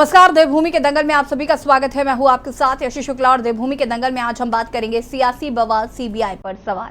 नमस्कार, देवभूमि के दंगल में आप सभी का स्वागत है। मैं हूं आपके साथ यशी शुक्ला और देवभूमि के दंगल में आज हम बात करेंगे सियासी बवाल, सीबीआई पर सवाल।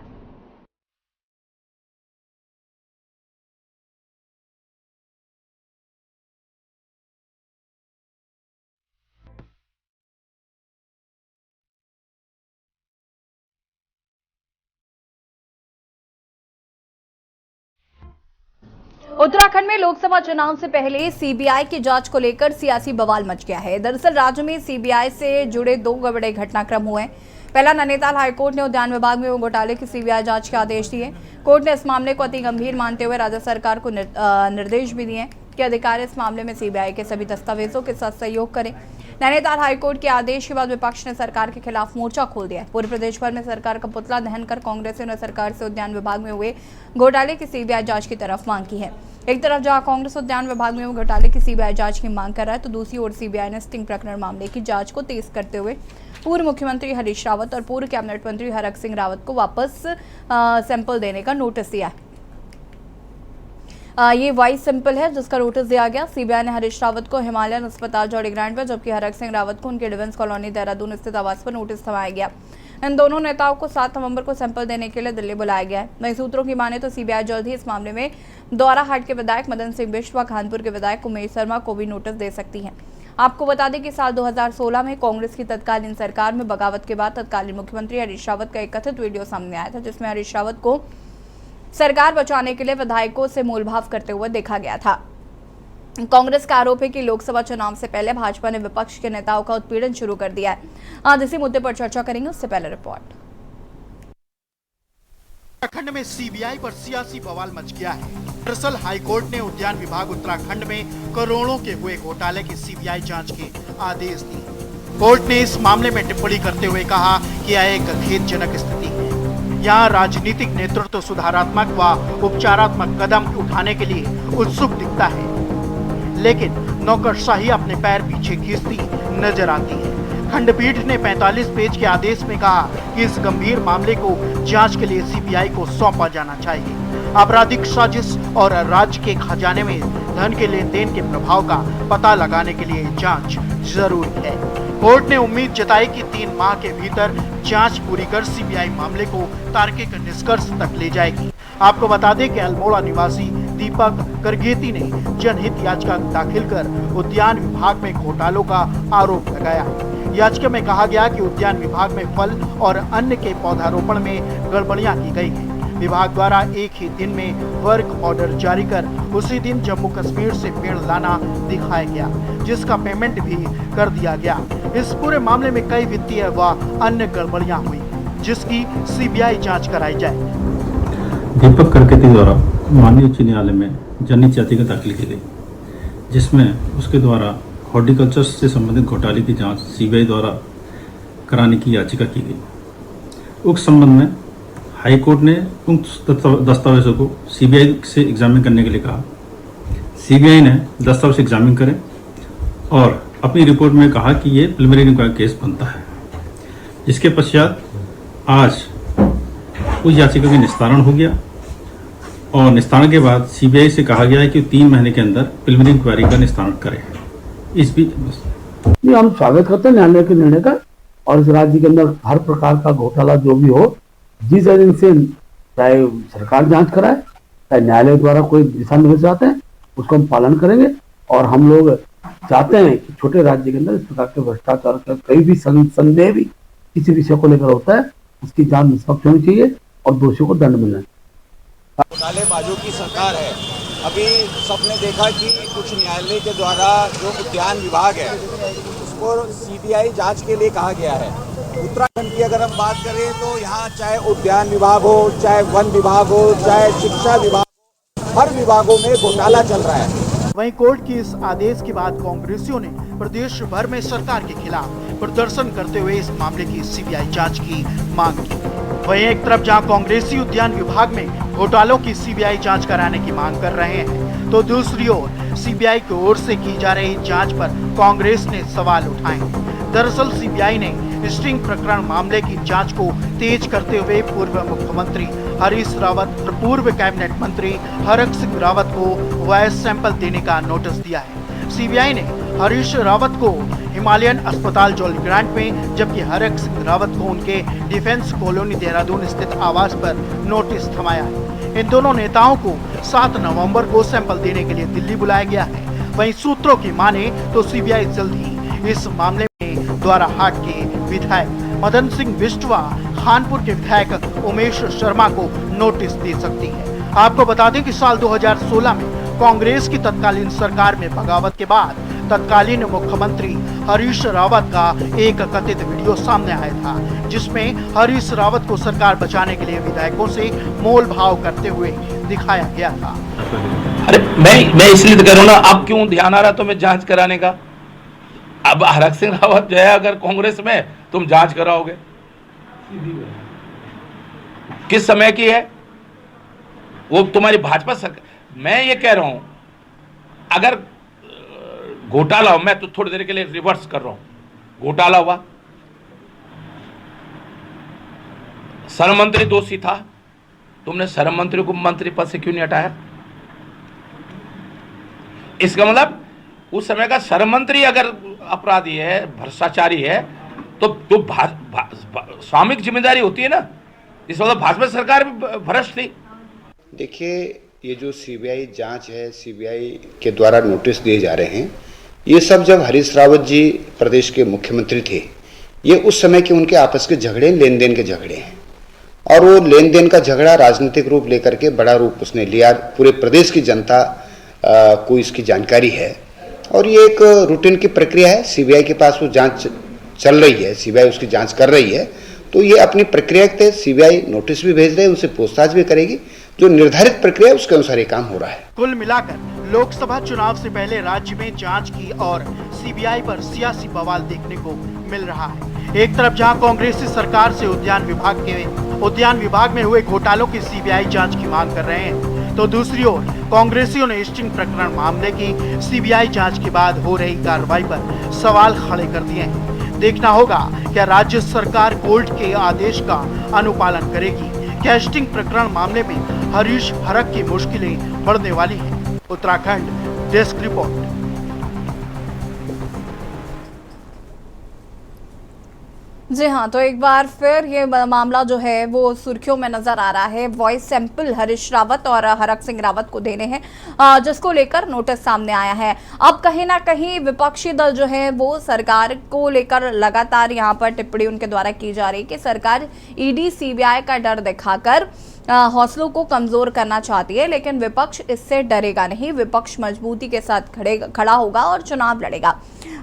उत्तराखंड में लोकसभा चुनाव से पहले सीबीआई की जांच को लेकर सियासी बवाल मच गया है। दरअसल राज्य में सीबीआई से जुड़े दो बड़े घटनाक्रम हुए हैं। पहला, नैनीताल हाईकोर्ट ने उद्यान विभाग में हुए घोटाले की सीबीआई जांच के आदेश दिए। कोर्ट ने इस मामले को अति गंभीर मानते हुए राज्य सरकार को निर्देश भी दिए कि अधिकारी इस मामले में सीबीआई के सभी दस्तावेजों के साथ सहयोग करें। नैनीताल हाईकोर्ट के आदेश के बाद विपक्ष ने सरकार के खिलाफ मोर्चा खोल दिया। पूरे प्रदेश भर में सरकार का पुतला दहन कर कांग्रेसियों ने सरकार से उद्यान विभाग में हुए घोटाले की सीबीआई जांच की तरफ मांग की है। एक तरफ जहां कांग्रेस उद्यान विभाग में हुए घोटाले की सीबीआई जांच की मांग कर रहा है, तो दूसरी ओर सीबीआई ने स्टिंग प्रकरण मामले की जांच को तेज करते हुए पूर्व मुख्यमंत्री हरीश रावत और पूर्व कैबिनेट मंत्री हरक सिंह रावत को वापस सैंपल देने का नोटिस दिया है। ये वॉइस सैंपल है जिसका नोटिस दिया गया। सीबीआई ने हरीश रावत को हिमालयन अस्पताल जौड़ी ग्रांट पर, जबकि हरक सिंह रावत को उनके डिफेंस कॉलोनी देहरादून स्थित आवास पर नोटिस थमाया गया। इन दोनों नेताओं को 7 नवंबर को सैंपल देने के लिए दिल्ली बुलाया गया है। नई सूत्रों की माने तो सीबीआई जल्द ही इस मामले में दौराहाट के विधायक मदन सिंह बिष्ट व कानपुर के विधायक उमेश शर्मा को भी नोटिस दे सकती है। आपको बता दें कि साल 2016 में कांग्रेस की तत्कालीन सरकार में बगावत के बाद तत्कालीन मुख्यमंत्री हरीश रावत का एक कथित वीडियो सामने आया था, जिसमें हरीश रावत को सरकार बचाने के लिए विधायकों से मोलभाव करते हुए देखा गया था। कांग्रेस का आरोप है कि लोकसभा चुनाव से पहले भाजपा ने विपक्ष के नेताओं का उत्पीड़न शुरू कर दिया है। आज इसी मुद्दे पर चर्चा करेंगे, उससे पहले रिपोर्ट। उत्तराखंड में सीबीआई पर सियासी बवाल मच गया है। दरअसल हाईकोर्ट ने उद्यान विभाग उत्तराखंड में करोड़ों के हुए घोटाले की सीबीआई जांच के आदेश दिए। कोर्ट ने इस मामले में टिप्पणी करते हुए कहा कि यह एक खेदजनक स्थिति है। यहाँ राजनीतिक नेतृत्व सुधारात्मक व उपचारात्मक कदम उठाने के लिए उत्सुक दिखता है, लेकिन नौकरशाही अपने पैर पीछे खींचती नजर आती है। खंडपीठ ने 45 पेज के आदेश में कहा कि इस गंभीर मामले को जांच के लिए सीबीआई को सौंपा जाना चाहिए। आपराधिक साजिश और राज्य के खजाने में धन के लेन देन के प्रभाव का पता लगाने के लिए जांच जरूरी है। कोर्ट ने उम्मीद जताई कि 3 माह के भीतर जांच पूरी कर सीबीआई मामले को तार्किक निष्कर्ष तक ले जाएगी। आपको बता दें कि अल्मोड़ा निवासी दीपक करगेती ने जनहित याचिका दाखिल कर उद्यान विभाग में घोटालों का आरोप लगाया। याचिका में कहा गया कि उद्यान विभाग में फल और अन्य के पौधारोपण में गड़बड़ियां की गई हैं। विभाग द्वारा एक ही दिन में वर्क ऑर्डर जारी कर उसी दिन जम्मू कश्मीर से पेड़ लाना दिखाया गया, जिसका पेमेंट भी कर दिया गया। इस पूरे मामले में कई वित्तीय व अन्य गड़बड़ियां हुई, जिसकी सीबीआई जांच कराई जाए। दीपक करकेती द्वारा माननीय उच्च न्यायालय में जनहित याचिका दाखिल की गई, जिसमें उसके द्वारा हॉर्टिकल्चर से संबंधित घोटाले की जांच सीबीआई द्वारा कराने की याचिका की गई। उक्त संबंध में हाईकोर्ट ने उक्त दस्तावेजों को सीबीआई से एग्जामिन करने के लिए कहा। सीबीआई ने दस्तावेज एग्जामिन करें और अपनी रिपोर्ट में कहा कि ये प्रिलिमिनरी इंक्वायरी केस बनता है। इसके पश्चात आज उस याचिका का निस्तारण हो गया और निस्तारण के बाद सीबीआई से कहा गया है कि 3 महीने के अंदर प्रिलिमिनरी इंक्वायरी का निस्तारण करें। इस बीच हम स्वागत करते हैं न्यायालय के निर्णय का, और इस राज्य के अंदर हर प्रकार का घोटाला जो भी हो, जिस एजेंसी से चाहे सरकार जांच कराए, चाहे न्यायालय द्वारा कोई दिशा निर्देश आते हैं, उसको हम पालन करेंगे। और हम लोग चाहते हैं कि छोटे राज्य के अंदर इस प्रकार के भ्रष्टाचार का कई भी संदेह भी किसी विषय को लेकर होता है, उसकी जांच निष्पक्ष होनी चाहिए और दोषियों को दंड मिलना चाहिए। घोटालेबाजों की सरकार है। अभी सबने देखा कि उच्च न्यायालय के द्वारा जो उद्यान विभाग है उसको सीबीआई जांच के लिए कहा गया है। उत्तराखंड की अगर हम बात करें तो यहाँ चाहे उद्यान विभाग हो, चाहे वन विभाग हो, चाहे शिक्षा विभाग हो, हर विभागों में घोटाला चल रहा है। वहीं कोर्ट के इस आदेश के बाद कांग्रेसियों ने प्रदेश भर में सरकार के खिलाफ प्रदर्शन करते हुए इस मामले की सीबीआई जांच की मांग की। वहीं एक तरफ जहां कांग्रेसी उद्यान विभाग में घोटालों की सीबीआई जांच कराने की मांग कर रहे हैं, तो दूसरी ओर सीबीआई की ओर से की जा रही जांच पर कांग्रेस ने सवाल उठाए। दरअसल सीबीआई ने स्टिंग प्रकरण मामले की जांच को तेज करते हुए पूर्व मुख्यमंत्री हरीश रावत और पूर्व कैबिनेट मंत्री हरक सिंह रावत को वॉइस सैंपल देने का नोटिस दिया है। सीबीआई ने हरीश रावत को हिमालयन अस्पताल जॉली ग्रांट में, जबकि हरक सिंह रावत को उनके डिफेंस कॉलोनी देहरादून स्थित आवास पर नोटिस थमाया है। इन दोनों नेताओं को 7 नवंबर को सैंपल देने के लिए दिल्ली बुलाया गया है। वहीं सूत्रों की माने तो सीबीआई जल्द ही इस मामले में द्वाराहाट के विधायक मदन सिंह बिष्टवा, खानपुर के विधायक उमेश शर्मा को नोटिस दे सकती है। आपको बता दें कि साल 2016 में कांग्रेस की तत्कालीन सरकार में बगावत के बाद तत्कालीन मुख्यमंत्री हरीश रावत का एक कथित वीडियो सामने आया था, जिसमें हरीश रावत को सरकार बचाने के लिए विधायकों से मोल भाव करते हुए दिखाया गया था। अरे मैं इसलिए तो कह रहा हूँ ना, अब क्यों ध्यान आ रहा तुम्हें जांच कराने का? अब हरक सिंह रावत जो है अगर कांग्रेस में, तुम जांच कराओगे? किस समय की है वो? तुम्हारी भाजपा सरकार। मैं ये कह रहा हूं अगर घोटाला हो, मैं तो थोड़ी देर के लिए रिवर्स कर रहा हूं, घोटाला हुआ, श्रम मंत्री दोषी था, तुमने श्रम मंत्री को मंत्री पद से क्यों नहीं हटाया? इसका मतलब उस समय का श्रम मंत्री अगर अपराधी है, भ्रष्टाचारी है, तो स्वामिक जिम्मेदारी होती है ना। इस मतलब भाजपा सरकार भी भ्रष्ट थी। देखिए, ये जो सीबीआई जांच है, सीबीआई के द्वारा नोटिस दिए जा रहे हैं, ये सब जब हरीश रावत जी प्रदेश के मुख्यमंत्री थे, ये उस समय के उनके आपस के झगड़े, लेन देन के झगड़े हैं। और वो लेन देन का झगड़ा राजनीतिक रूप लेकर के बड़ा रूप उसने लिया। पूरे प्रदेश की जनता को इसकी जानकारी है और ये एक रूटीन की प्रक्रिया है। सीबीआई के पास वो जांच चल रही है, सीबीआई उसकी जांच कर रही है, तो ये अपनी प्रक्रिया के तहत सीबीआई नोटिस भी भेज रही है, उनसे पूछताछ भी करेगी। जो निर्धारित प्रक्रिया है उसके अनुसार ये काम हो रहा है। कुल मिलाकर लोकसभा चुनाव से पहले राज्य में जांच की और सीबीआई पर सियासी बवाल देखने को मिल रहा है। एक तरफ जहां कांग्रेसी सरकार से उद्यान विभाग में हुए घोटालों की सीबीआई जांच की मांग कर रहे हैं, तो दूसरी ओर कांग्रेसियों ने स्टिंग प्रकरण मामले की सीबीआई जांच के बाद हो रही कार्रवाई पर सवाल खड़े कर दिए हैं। देखना होगा क्या राज्य सरकार कोर्ट के आदेश का अनुपालन करेगी। कैस्टिंग प्रकरण मामले में हरीश हरक की मुश्किलें बढ़ने वाली हैं। Uttarakhand desk report. जी हाँ, तो एक बार फिर ये मामला जो है वो सुर्खियों में नजर आ रहा है। वॉइस सैंपल हरीश रावत और हरक सिंह रावत को देने हैं, जिसको लेकर नोटिस सामने आया है। अब कहीं ना कहीं विपक्षी दल जो है वो सरकार को लेकर लगातार यहाँ पर टिप्पणी उनके द्वारा की जा रही है कि सरकार ईडी सीबीआई का डर दिखाकर हौसलों को कमजोर करना चाहती है, लेकिन विपक्ष इससे डरेगा नहीं। विपक्ष मजबूती के साथ खड़ा होगा और चुनाव लड़ेगा।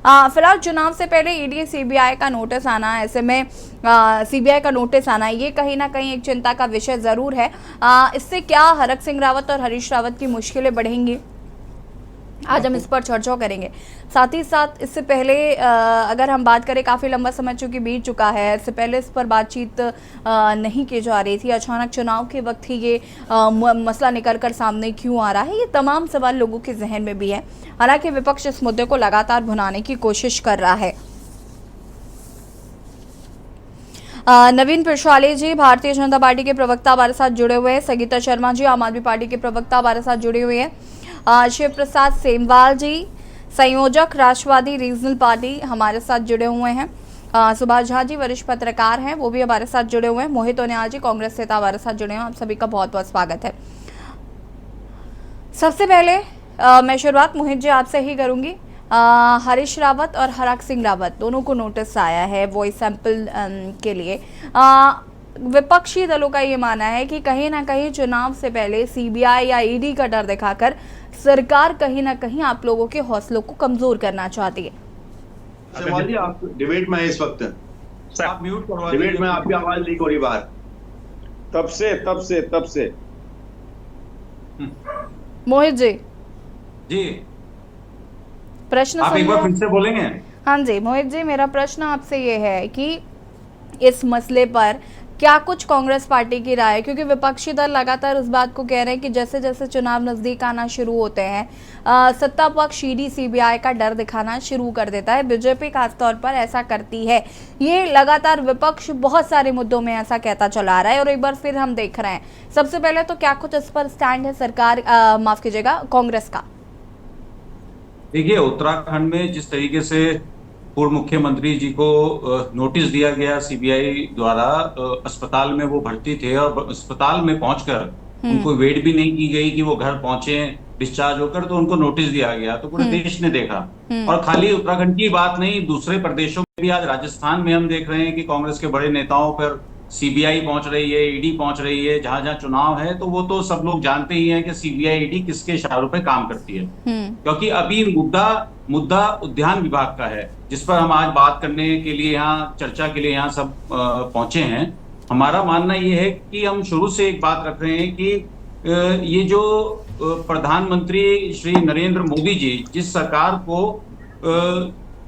फिलहाल चुनाव से पहले ईडी सीबीआई का नोटिस आना, ऐसे में सीबीआई का नोटिस आना, ये कहीं ना कहीं एक चिंता का विषय जरूर है। इससे क्या हरक सिंह रावत और हरीश रावत की मुश्किलें बढ़ेंगी, आज हम इस पर चर्चा करेंगे। साथ ही साथ इससे पहले अगर हम बात करें, काफ़ी लंबा समय चूंकि बीत चुका है, इससे पहले इस पर बातचीत नहीं की जा रही थी। अचानक चुनाव के वक्त ही ये मसला निकल कर सामने क्यों आ रहा है, ये तमाम सवाल लोगों के जहन में भी है। हालांकि विपक्ष इस मुद्दे को लगातार भुनाने की कोशिश कर रहा है। नवीन पिछवाले जी भारतीय जनता पार्टी के प्रवक्ता हमारे साथ जुड़े हुए हैं। संगीता शर्मा जी आम आदमी पार्टी के प्रवक्ता हमारे साथ जुड़े हुए हैं। शिव प्रसाद सेमवाल जी संयोजक राष्ट्रवादी रीजनल पार्टी हमारे साथ जुड़े हुए हैं। सुभाष झा जी वरिष्ठ पत्रकार हैं, वो भी हमारे साथ जुड़े हुए हैं। मोहित ओनियाल जी कांग्रेस नेता हमारे साथ जुड़े हैं। आप सभी का बहुत बहुत स्वागत है। सबसे पहले मैं शुरुआत मोहित जी आपसे ही करूंगी। हरीश रावत और हरक सिंह रावत दोनों को नोटिस आया है वॉइस सैंपल के लिए। विपक्षी दलों का ये मानना है कि कहीं ना कहीं चुनाव से पहले सीबीआई या ईडी का डर दिखाकर सरकार कहीं ना कहीं आप लोगों के हौसलों को कमजोर करना चाहती है। जी आप डिबेट में है इस वक्त, आप म्यूट करवा दीजिए। डिबेट में आपकी आवाज लीक हो रही बाहर तब से। मोहित जी प्रश्न आप एक बार फिर से बोलेंगे? हाँ जी मोहित जी, मेरा प्रश्न आपसे ये है कि इस मसले पर क्या कुछ कांग्रेस पार्टी की राय है, क्योंकि विपक्षी दल लगातार इस बात को कह रहे हैं कि जैसे जैसे चुनाव नजदीक आना शुरू होते हैं सत्ता पक्ष ईडी सीबीआई का डर दिखाना शुरू कर देता है। बीजेपी खासतौर पर ऐसा करती है। ये लगातार विपक्ष बहुत सारे मुद्दों में ऐसा कहता चला आ रहा है और एक बार फिर हम देख रहे हैं। सबसे पहले तो क्या कुछ इस पर स्टैंड है सरकार, माफ कीजिएगा, कांग्रेस का? देखिए, उत्तराखंड में जिस तरीके से पूर्व मुख्यमंत्री जी को नोटिस दिया गया सीबीआई द्वारा, अस्पताल में वो भर्ती थे और अस्पताल में पहुंचकर उनको वेट भी नहीं की गई कि वो घर पहुंचे डिस्चार्ज होकर, तो उनको नोटिस दिया गया, तो पूरे देश ने देखा। और खाली उत्तराखंड की बात नहीं, दूसरे प्रदेशों में भी, आज राजस्थान में हम देख रहे हैं कि कांग्रेस के बड़े नेताओं पर सीबीआई पहुंच रही है, ईडी पहुंच रही है। जहां जहां चुनाव है तो वो तो सब लोग जानते ही हैं कि सीबीआई ईडी किसके इशारों पे काम करती है। क्योंकि अभी मुद्दा उद्यान विभाग का है, जिस पर हम आज बात करने के लिए, यहाँ चर्चा के लिए यहाँ सब पहुंचे हैं। हमारा मानना ये है कि हम शुरू से एक बात रख रहे हैं कि ये जो प्रधानमंत्री श्री नरेंद्र मोदी जी जिस सरकार को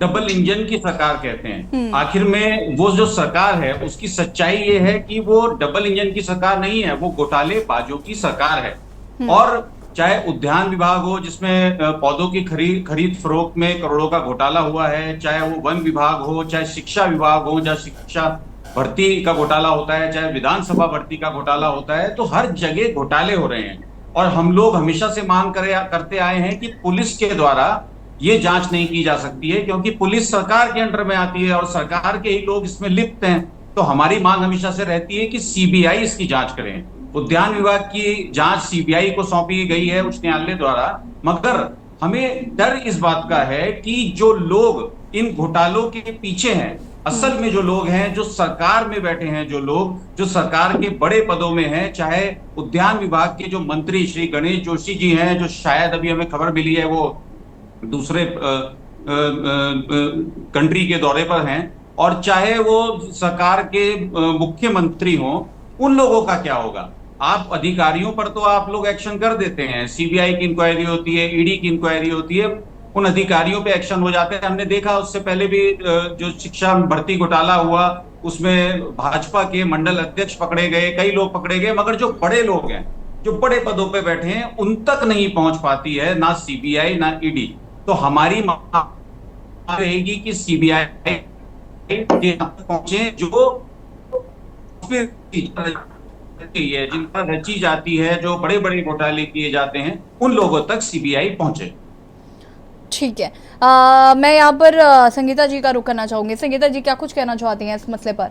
डबल इंजन की सरकार कहते हैं, आखिर में वो जो सरकार है उसकी सच्चाई ये है कि वो डबल इंजन की सरकार नहीं है, वो घोटालेबाजों की सरकार है। और चाहे उद्यान विभाग हो जिसमें पौधों की खरीद फरोख्त में करोड़ों का घोटाला हुआ है, चाहे वो वन विभाग हो, चाहे शिक्षा विभाग हो जहाँ शिक्षा भर्ती का घोटाला होता है, चाहे विधानसभा भर्ती का घोटाला होता है, तो हर जगह घोटाले हो रहे हैं। और हम लोग हमेशा से मांग करते आए हैं कि पुलिस के द्वारा ये जांच नहीं की जा सकती है, क्योंकि पुलिस सरकार के अंडर में आती है और सरकार के ही लोग इसमें लिप्त हैं। तो हमारी मांग हमेशा से रहती है कि सीबीआई इसकी जांच करें। उद्यान विभाग की जांच सीबीआई को सौंपी गई है उच्च न्यायालय द्वारा, मगर हमें डर इस बात का है कि जो लोग इन घोटालों के पीछे हैं, असल में जो लोग हैं, जो सरकार में बैठे हैं, जो लोग जो सरकार के बड़े पदों में हैं, चाहे उद्यान विभाग के जो मंत्री श्री गणेश जोशी जी हैं, जो शायद अभी हमें खबर मिली है वो दूसरे कंट्री के दौरे पर हैं, और चाहे वो सरकार के मुख्यमंत्री हों, उन लोगों का क्या होगा? आप अधिकारियों पर तो आप लोग एक्शन कर देते हैं, सीबीआई की इंक्वायरी होती है, ईडी की इंक्वायरी होती है, उन अधिकारियों पे एक्शन हो जाते हैं। हमने देखा उससे पहले भी जो शिक्षा भर्ती घोटाला हुआ उसमें भाजपा के मंडल अध्यक्ष पकड़े गए, कई लोग पकड़े गए, मगर जो बड़े लोग हैं, जो बड़े पदों पे बैठे हैं, उन तक नहीं पहुंच पाती है ना सीबीआई ना ईडी। तो हमारी मांग रहेगी कि सीबीआई पहुंचे, जो जिन पर रची जाती है, जो बड़े बड़े घोटाले किए जाते हैं, उन लोगों तक सीबीआई पहुंचे। ठीक है, मैं यहाँ पर संगीता जी का रुख करना चाहूंगी। संगीता जी क्या कुछ कहना चाहती हैं इस मसले पर?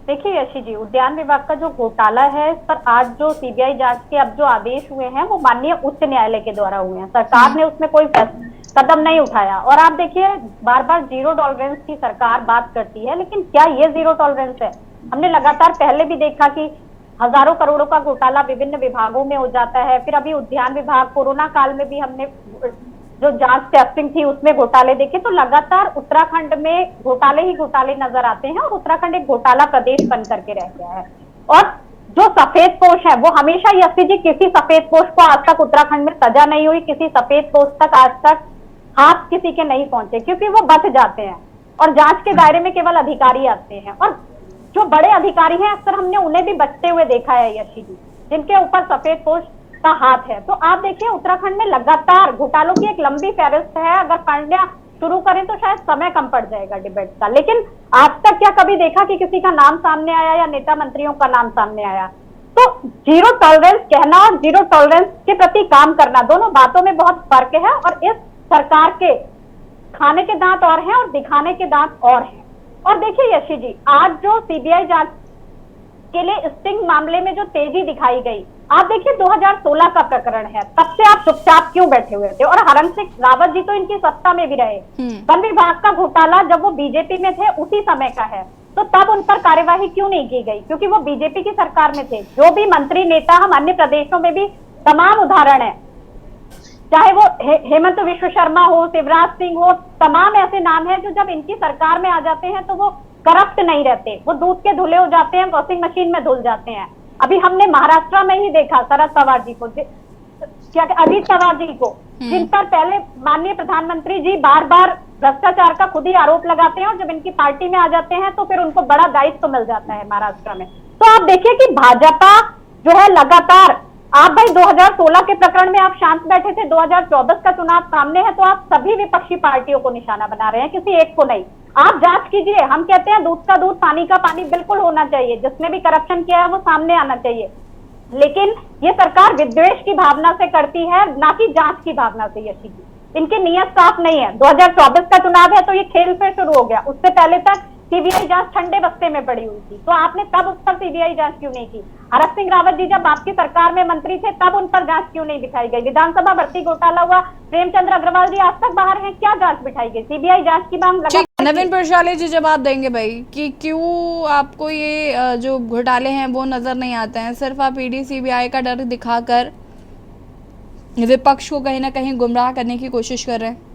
देखिए यशी जी, उद्यान विभाग का जो घोटाला है इस पर आज जो सीबीआई जांच के अब जो आदेश हुए हैं वो माननीय उच्च न्यायालय के द्वारा हुए हैं। सरकार ने उसमें कोई कदम नहीं उठाया। और आप देखिए, बार बार जीरो टॉलरेंस की सरकार बात करती है, लेकिन क्या ये जीरो टॉलरेंस है? हमने लगातार पहले भी देखा कि हजारों करोड़ों का घोटाला विभिन्न विभागों में हो जाता है। फिर अभी उद्यान विभाग, कोरोना काल में भी हमने जो जांच टेस्टिंग थी उसमें घोटाले देखे। तो लगातार उत्तराखंड में घोटाले ही घोटाले नजर आते हैं और उत्तराखंड एक घोटाला प्रदेश बन करके रह गया है। और जो सफेद पोश है वो हमेशा, यशी जी, किसी सफेद पोश को आज तक उत्तराखंड में सजा नहीं हुई, किसी सफेद पोश तक आज तक हाथ किसी के नहीं पहुंचे, क्योंकि वो बच जाते हैं और जांच के दायरे में केवल अधिकारी आते हैं। और जो बड़े अधिकारी हैं अक्सर हमने उन्हें भी बचते हुए देखा है यशी जी, जिनके ऊपर सफेद पोश का हाथ है। तो आप देखिए, उत्तराखंड में लगातार घोटालों की एक लंबी फहरिस्त है। अगर पढ़ना शुरू करें तो शायद समय कम पड़ जाएगा डिबेट का, लेकिन आज तक क्या कभी देखा कि किसी का नाम सामने आया या नेता मंत्रियों का नाम सामने आया? तो जीरो टॉलरेंस कहना और जीरो टॉलरेंस के प्रति काम करना, दोनों बातों में बहुत फर्क है। और इस सरकार के खाने के दांत और हैं और दिखाने के दांत और हैं। और देखिए यशी जी, आज जो सीबीआई जांच के लिए स्टिंग मामले में जो तेजी दिखाई गई, आप देखिए 2016 का प्रकरण है, तब से आप चुपचाप क्यों बैठे हुए थे? और हरण सिंह रावत जी तो इनकी सत्ता में भी रहे। वन विभाग का घोटाला जब वो बीजेपी में थे उसी समय का है, तो तब उन पर कार्यवाही क्यों नहीं की गई? क्योंकि वो बीजेपी की सरकार में थे। जो भी मंत्री नेता, हम अन्य प्रदेशों में भी तमाम उदाहरण है, चाहे वो हेमंत विश्व शर्मा हो, शिवराज सिंह हो, तमाम ऐसे नाम हैं जो जब इनकी सरकार में आ जाते हैं तो वो करप्ट नहीं रहते, वो दूध के धुले हो जाते हैं, वॉशिंग मशीन में धुल जाते हैं। अभी हमने महाराष्ट्र में ही देखा शरद पवार जी को, अजीत पवार जी को, जिन पर पहले माननीय प्रधानमंत्री जी बार बार भ्रष्टाचार का खुद ही आरोप लगाते हैं और जब इनकी पार्टी में आ जाते हैं तो फिर उनको बड़ा दायित्व तो मिल जाता है महाराष्ट्र में। तो आप देखिए कि भाजपा जो है लगातार, आप भाई 2016 के प्रकरण में आप शांत बैठे थे, 2024 का चुनाव सामने है तो आप सभी विपक्षी पार्टियों को निशाना बना रहे हैं, किसी एक को नहीं। आप जांच कीजिए। हम कहते हैं दूध का दूध, पानी का पानी बिल्कुल होना चाहिए, जिसने भी करप्शन किया है वो सामने आना चाहिए। लेकिन ये सरकार विद्वेष की भावना से करती है, ना कि जांच की भावना से। यशी जी, इनकी नीयत साफ नहीं है। 2024 का चुनाव है तो ये खेल फिर शुरू हो गया। उससे पहले तक सीबीआई जांच ठंडे बस्ते में पड़ी हुई थी, तो आपने तब उस पर सीबीआई जांच क्यों नहीं की? हरक सिंह रावत जी जब आपकी सरकार में मंत्री थे तब उन पर जांच क्यों नहीं दिखाई गई? विधानसभा भर्ती घोटाला हुआ, प्रेमचंद्र अग्रवाल जी आज तक बाहर हैं, क्या जांच बिठाई गई? सीबीआई जांच की मांग ठीक, नवीन प्रशाले जी जवाब देंगे भाई कि क्यों आपको ये जो घोटाले हैं वो नजर नहीं आते हैं, सिर्फ आप ईडी सीबीआई का डर दिखाकर विपक्ष को कहीं ना कहीं गुमराह करने की कोशिश कर रहे हैं।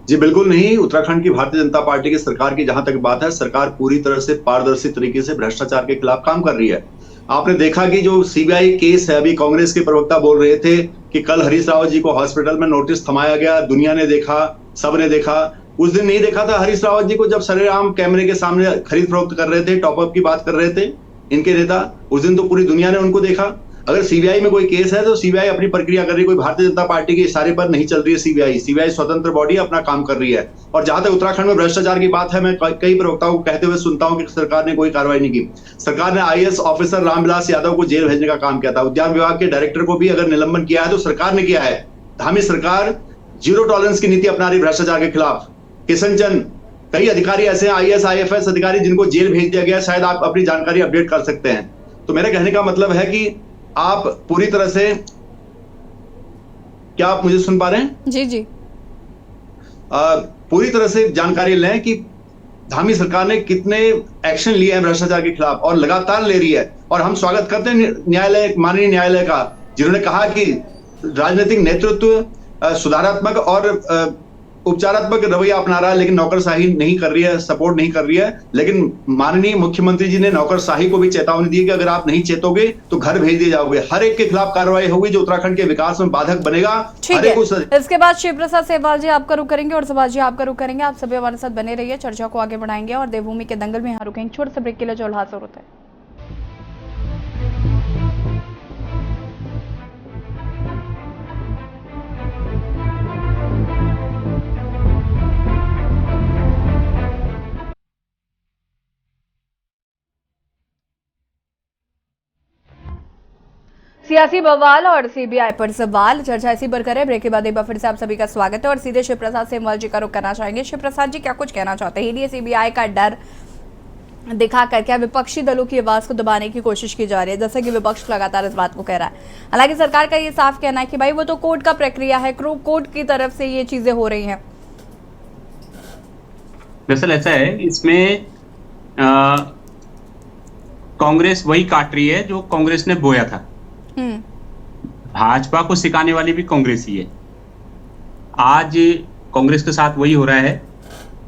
जी बिल्कुल नहीं। उत्तराखंड की भारतीय जनता पार्टी की सरकार की जहां तक बात है, सरकार पूरी तरह से पारदर्शी तरीके से भ्रष्टाचार के खिलाफ काम कर रही है। आपने देखा कि जो सीबीआई केस है, अभी कांग्रेस के प्रवक्ता बोल रहे थे कि कल हरीश रावत जी को हॉस्पिटल में नोटिस थमाया गया, दुनिया ने देखा, सबने देखा। उस दिन नहीं देखा था हरीश रावत जी को जब सरेआम कैमरे के सामने खरीद फरोख्त कर रहे थे, टॉपअप की बात कर रहे थे इनके नेता। उस दिन तो पूरी दुनिया ने उनको देखा। अगर सीबीआई में कोई केस है तो सीबीआई अपनी प्रक्रिया कर रही है, कोई भारतीय जनता पार्टी के इशारे पर नहीं चल रही है। सीबीआई स्वतंत्र बॉडी अपना काम कर रही है। और जहां तक उत्तराखंड में भ्रष्टाचार की बात है, मैं कई प्रवक्ताओं को कहते हुए सुनता हूं कि सरकार ने कोई कार्रवाई नहीं की। सरकार ने आईएएस ऑफिसर रामविलास यादव को जेल भेजने का काम किया था। उद्यान विभाग के डायरेक्टर को भी अगर निलंबन किया है तो सरकार ने किया है। धामी सरकार जीरो टॉलरेंस की नीति अपना रही भ्रष्टाचार के खिलाफ। किशन चंद, कई अधिकारी ऐसे हैं, आईएएस आईएफएस अधिकारी जिनको जेल भेज दिया गया। शायद आप अपनी जानकारी अपडेट कर सकते हैं। तो मेरे कहने का मतलब है कि आप पूरी तरह से, क्या आप मुझे सुन पा रहे हैं? जी जी। पूरी तरह से जानकारी लें कि धामी सरकार ने कितने एक्शन लिए हैं भ्रष्टाचार के खिलाफ और लगातार ले रही है। और हम स्वागत करते हैं न्यायालय, माननीय न्यायालय का, जिन्होंने कहा कि राजनीतिक नेतृत्व सुधारात्मक और उपचारात्मक रवैया अपना रहा है, लेकिन नौकरशाही नहीं कर रही है, सपोर्ट नहीं कर रही है। लेकिन माननीय मुख्यमंत्री जी ने नौकरशाही को भी चेतावनी दी कि अगर आप नहीं चेतोगे तो घर भेज दिए जाओगे। हर एक के खिलाफ कार्रवाई होगी जो उत्तराखंड के विकास में बाधक बनेगा। ठीक है, इसके बाद शिव प्रसाद सेहवाल जी आपका रुख करेंगे और सुभाष जी आपका रुख करेंगे। आप सभी हमारे साथ बने रहिए, चर्चा को आगे बढ़ाएंगे और देवभूमि के दंगल में यहाँ रुकेंगे। छोटे से ब्रेक के लिए जो हाजिर होता है। सियासी बवाल और सीबीआई पर सवाल, चर्चा ऐसी बरकरार है। ब्रेक के बाद एक बार फिर से आप सभी का स्वागत है और सीधे शिव प्रसाद सेहवाल जी का रुख करना चाहेंगे। शिव प्रसाद जी क्या कुछ कहना चाहते हैं? सीबीआई का डर दिखाकर क्या विपक्षी दलों की आवाज को दबाने की कोशिश की जा रही है, जैसा कि विपक्ष लगातार इस बात को कह रहा है। हालांकि सरकार का ये साफ कहना है कि भाई वो तो कोर्ट का प्रक्रिया है, कोर्ट की तरफ से ये चीजें हो रही हैं। दरअसल ऐसा है, इसमें कांग्रेस वही काट रही है जो कांग्रेस ने बोया था। भाजपा को सिखाने वाली भी कांग्रेस ही है। आज कांग्रेस के साथ वही हो रहा है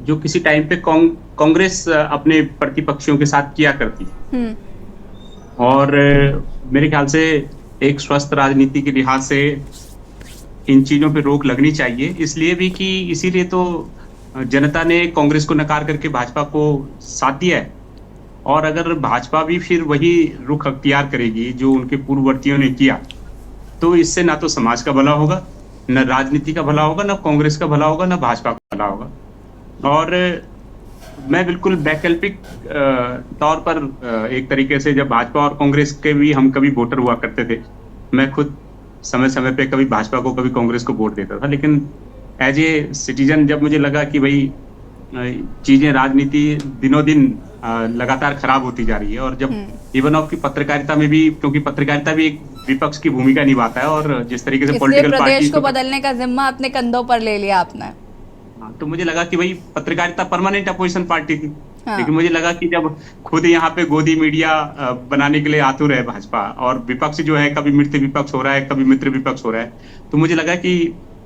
जो किसी टाइम पे कांग्रेस अपने प्रतिपक्षियों के साथ किया करती थी। और मेरे ख्याल से एक स्वस्थ राजनीति के लिहाज से इन चीजों पे रोक लगनी चाहिए, इसलिए भी कि इसीलिए तो जनता ने कांग्रेस को नकार करके भाजपा को साथ दिया है। और अगर भाजपा भी फिर वही रुख अख्तियार करेगी जो उनके पूर्ववर्तियों ने किया, तो इससे ना तो समाज का भला होगा, न राजनीति का भला होगा, न कांग्रेस का भला होगा, न भाजपा का भला होगा। और मैं बिल्कुल वैकल्पिक तौर पर एक तरीके से, जब भाजपा और कांग्रेस के भी हम कभी वोटर हुआ करते थे, मैं खुद समय समय पे कभी भाजपा को कभी कांग्रेस को वोट देता था। लेकिन एज ए सिटीजन जब मुझे लगा कि भाई चीजें, राजनीति दिनों दिन लगातार खराब होती जा रही है, और जब इवन ऑफ की पत्रकारिता में भी, क्योंकि पत्रकारिता भी एक विपक्ष की भूमिका निभाता है, और जिस तरीके से पॉलिटिकल प्रदेश को बदलने का जिम्मा अपने कंधों पर ले लिया आपने, तो मुझे लगा कि भाई पत्रकारिता परमानेंट अपोजिशन पार्टी थी। लेकिन मुझे लगा कि जब खुद यहाँ पे गोदी मीडिया बनाने के लिए आतुर है भाजपा, और विपक्ष जो है कभी मित्र विपक्ष हो रहा है, कभी मित्र विपक्ष हो रहा है, तो मुझे लगा कि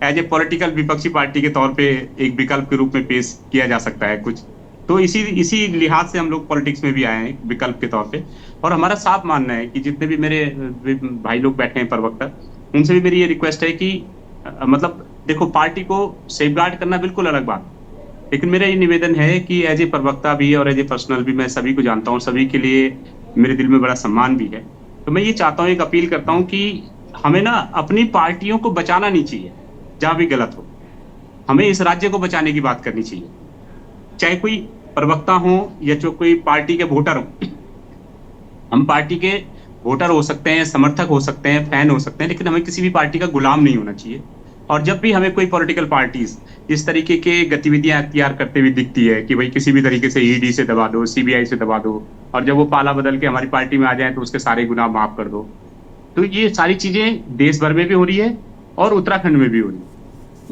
एज ए पॉलिटिकल विपक्षी पार्टी के तौर पे एक विकल्प के रूप में पेश किया जा सकता है कुछ। तो इसी लिहाज से हम लोग पॉलिटिक्स में भी आए हैं विकल्प के तौर पे। और हमारा साफ मानना है कि जितने भी मेरे भाई लोग बैठे हैं प्रवक्ता, उनसे भी मेरी ये रिक्वेस्ट है कि मतलब देखो, पार्टी को सेफगार्ड करना बिल्कुल अलग बात, लेकिन मेरा ये निवेदन है कि एज ए प्रवक्ता भी और एज ए पर्सनल भी, मैं सभी को जानता हूँ, सभी के लिए मेरे दिल में बड़ा सम्मान भी है। तो मैं ये चाहता हूँ, एक अपील करता हूँ कि हमें ना अपनी पार्टियों को बचाना नहीं चाहिए जहां भी गलत हो। हमें इस राज्य को बचाने की बात करनी चाहिए, चाहे कोई प्रवक्ता हो या जो कोई पार्टी के वोटर हो। हम पार्टी के वोटर हो सकते हैं, समर्थक हो सकते हैं, फैन हो सकते हैं, लेकिन हमें किसी भी पार्टी का गुलाम नहीं होना चाहिए। और जब भी हमें कोई पॉलिटिकल पार्टीज इस तरीके के गतिविधियां अख्तियार करते हुए दिखती है कि भाई किसी भी तरीके से ईडी से दबा दो, सीबीआई से दबा दो, और जब वो पाला बदल के हमारी पार्टी में आ जाए तो उसके सारे गुनाह माफ कर दो, तो ये सारी चीजें देश भर में भी हो रही है और उत्तराखंड में भी हो रही है।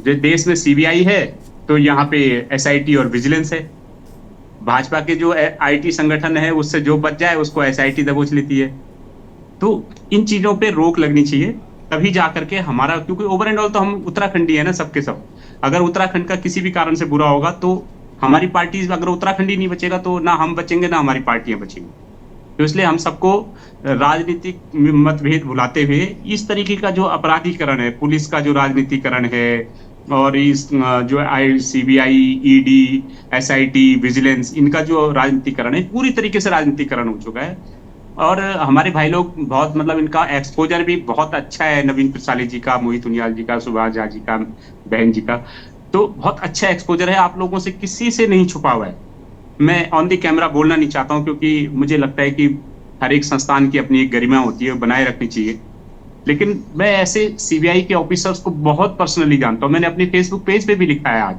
जो देश में सीबीआई है तो यहाँ पे एसआईटी और विजिलेंस है। भाजपा के जो आईटी संगठन है उससे जो बच जाए उसको एसआईटी दबोच लेती है। तो इन चीजों पे रोक लगनी चाहिए, तभी जाकर के हमारा, क्योंकि ओवर एंड ऑल तो हम उत्तराखंडी है ना सबके सब। अगर उत्तराखंड का किसी भी कारण से बुरा होगा तो हमारी पार्टी, अगर उत्तराखंडी नहीं बचेगा तो ना हम बचेंगे ना हमारी पार्टियां बचेंगी। तो इसलिए हम सबको राजनीतिक मतभेद भुलाते हुए इस तरीके का जो अपराधीकरण है, पुलिस का जो राजनीतिकरण है, और इस जो सीबीआई, ईडी, एसआईटी, विजिलेंस, इनका जो राजनीतिकरण है, पूरी तरीके से राजनीतिकरण हो चुका है। और हमारे भाई लोग बहुत, मतलब इनका एक्सपोजर भी बहुत अच्छा है, नवीन प्रसाली जी का, मोहित उनियाल जी का, सुभाष झा जी का, बहन जी का, तो बहुत अच्छा एक्सपोजर है। आप लोगों से किसी से नहीं छुपा हुआ है। मैं ऑन द कैमरा बोलना नहीं चाहता हूं क्योंकि मुझे लगता है कि हर एक संस्थान की अपनी एक गरिमा होती है, बनाए रखनी चाहिए। लेकिन मैं ऐसे सीबीआई के ऑफिसर्स को बहुत पर्सनली जानता हूं। मैंने अपने फेसबुक पेज पे भी लिखा है आज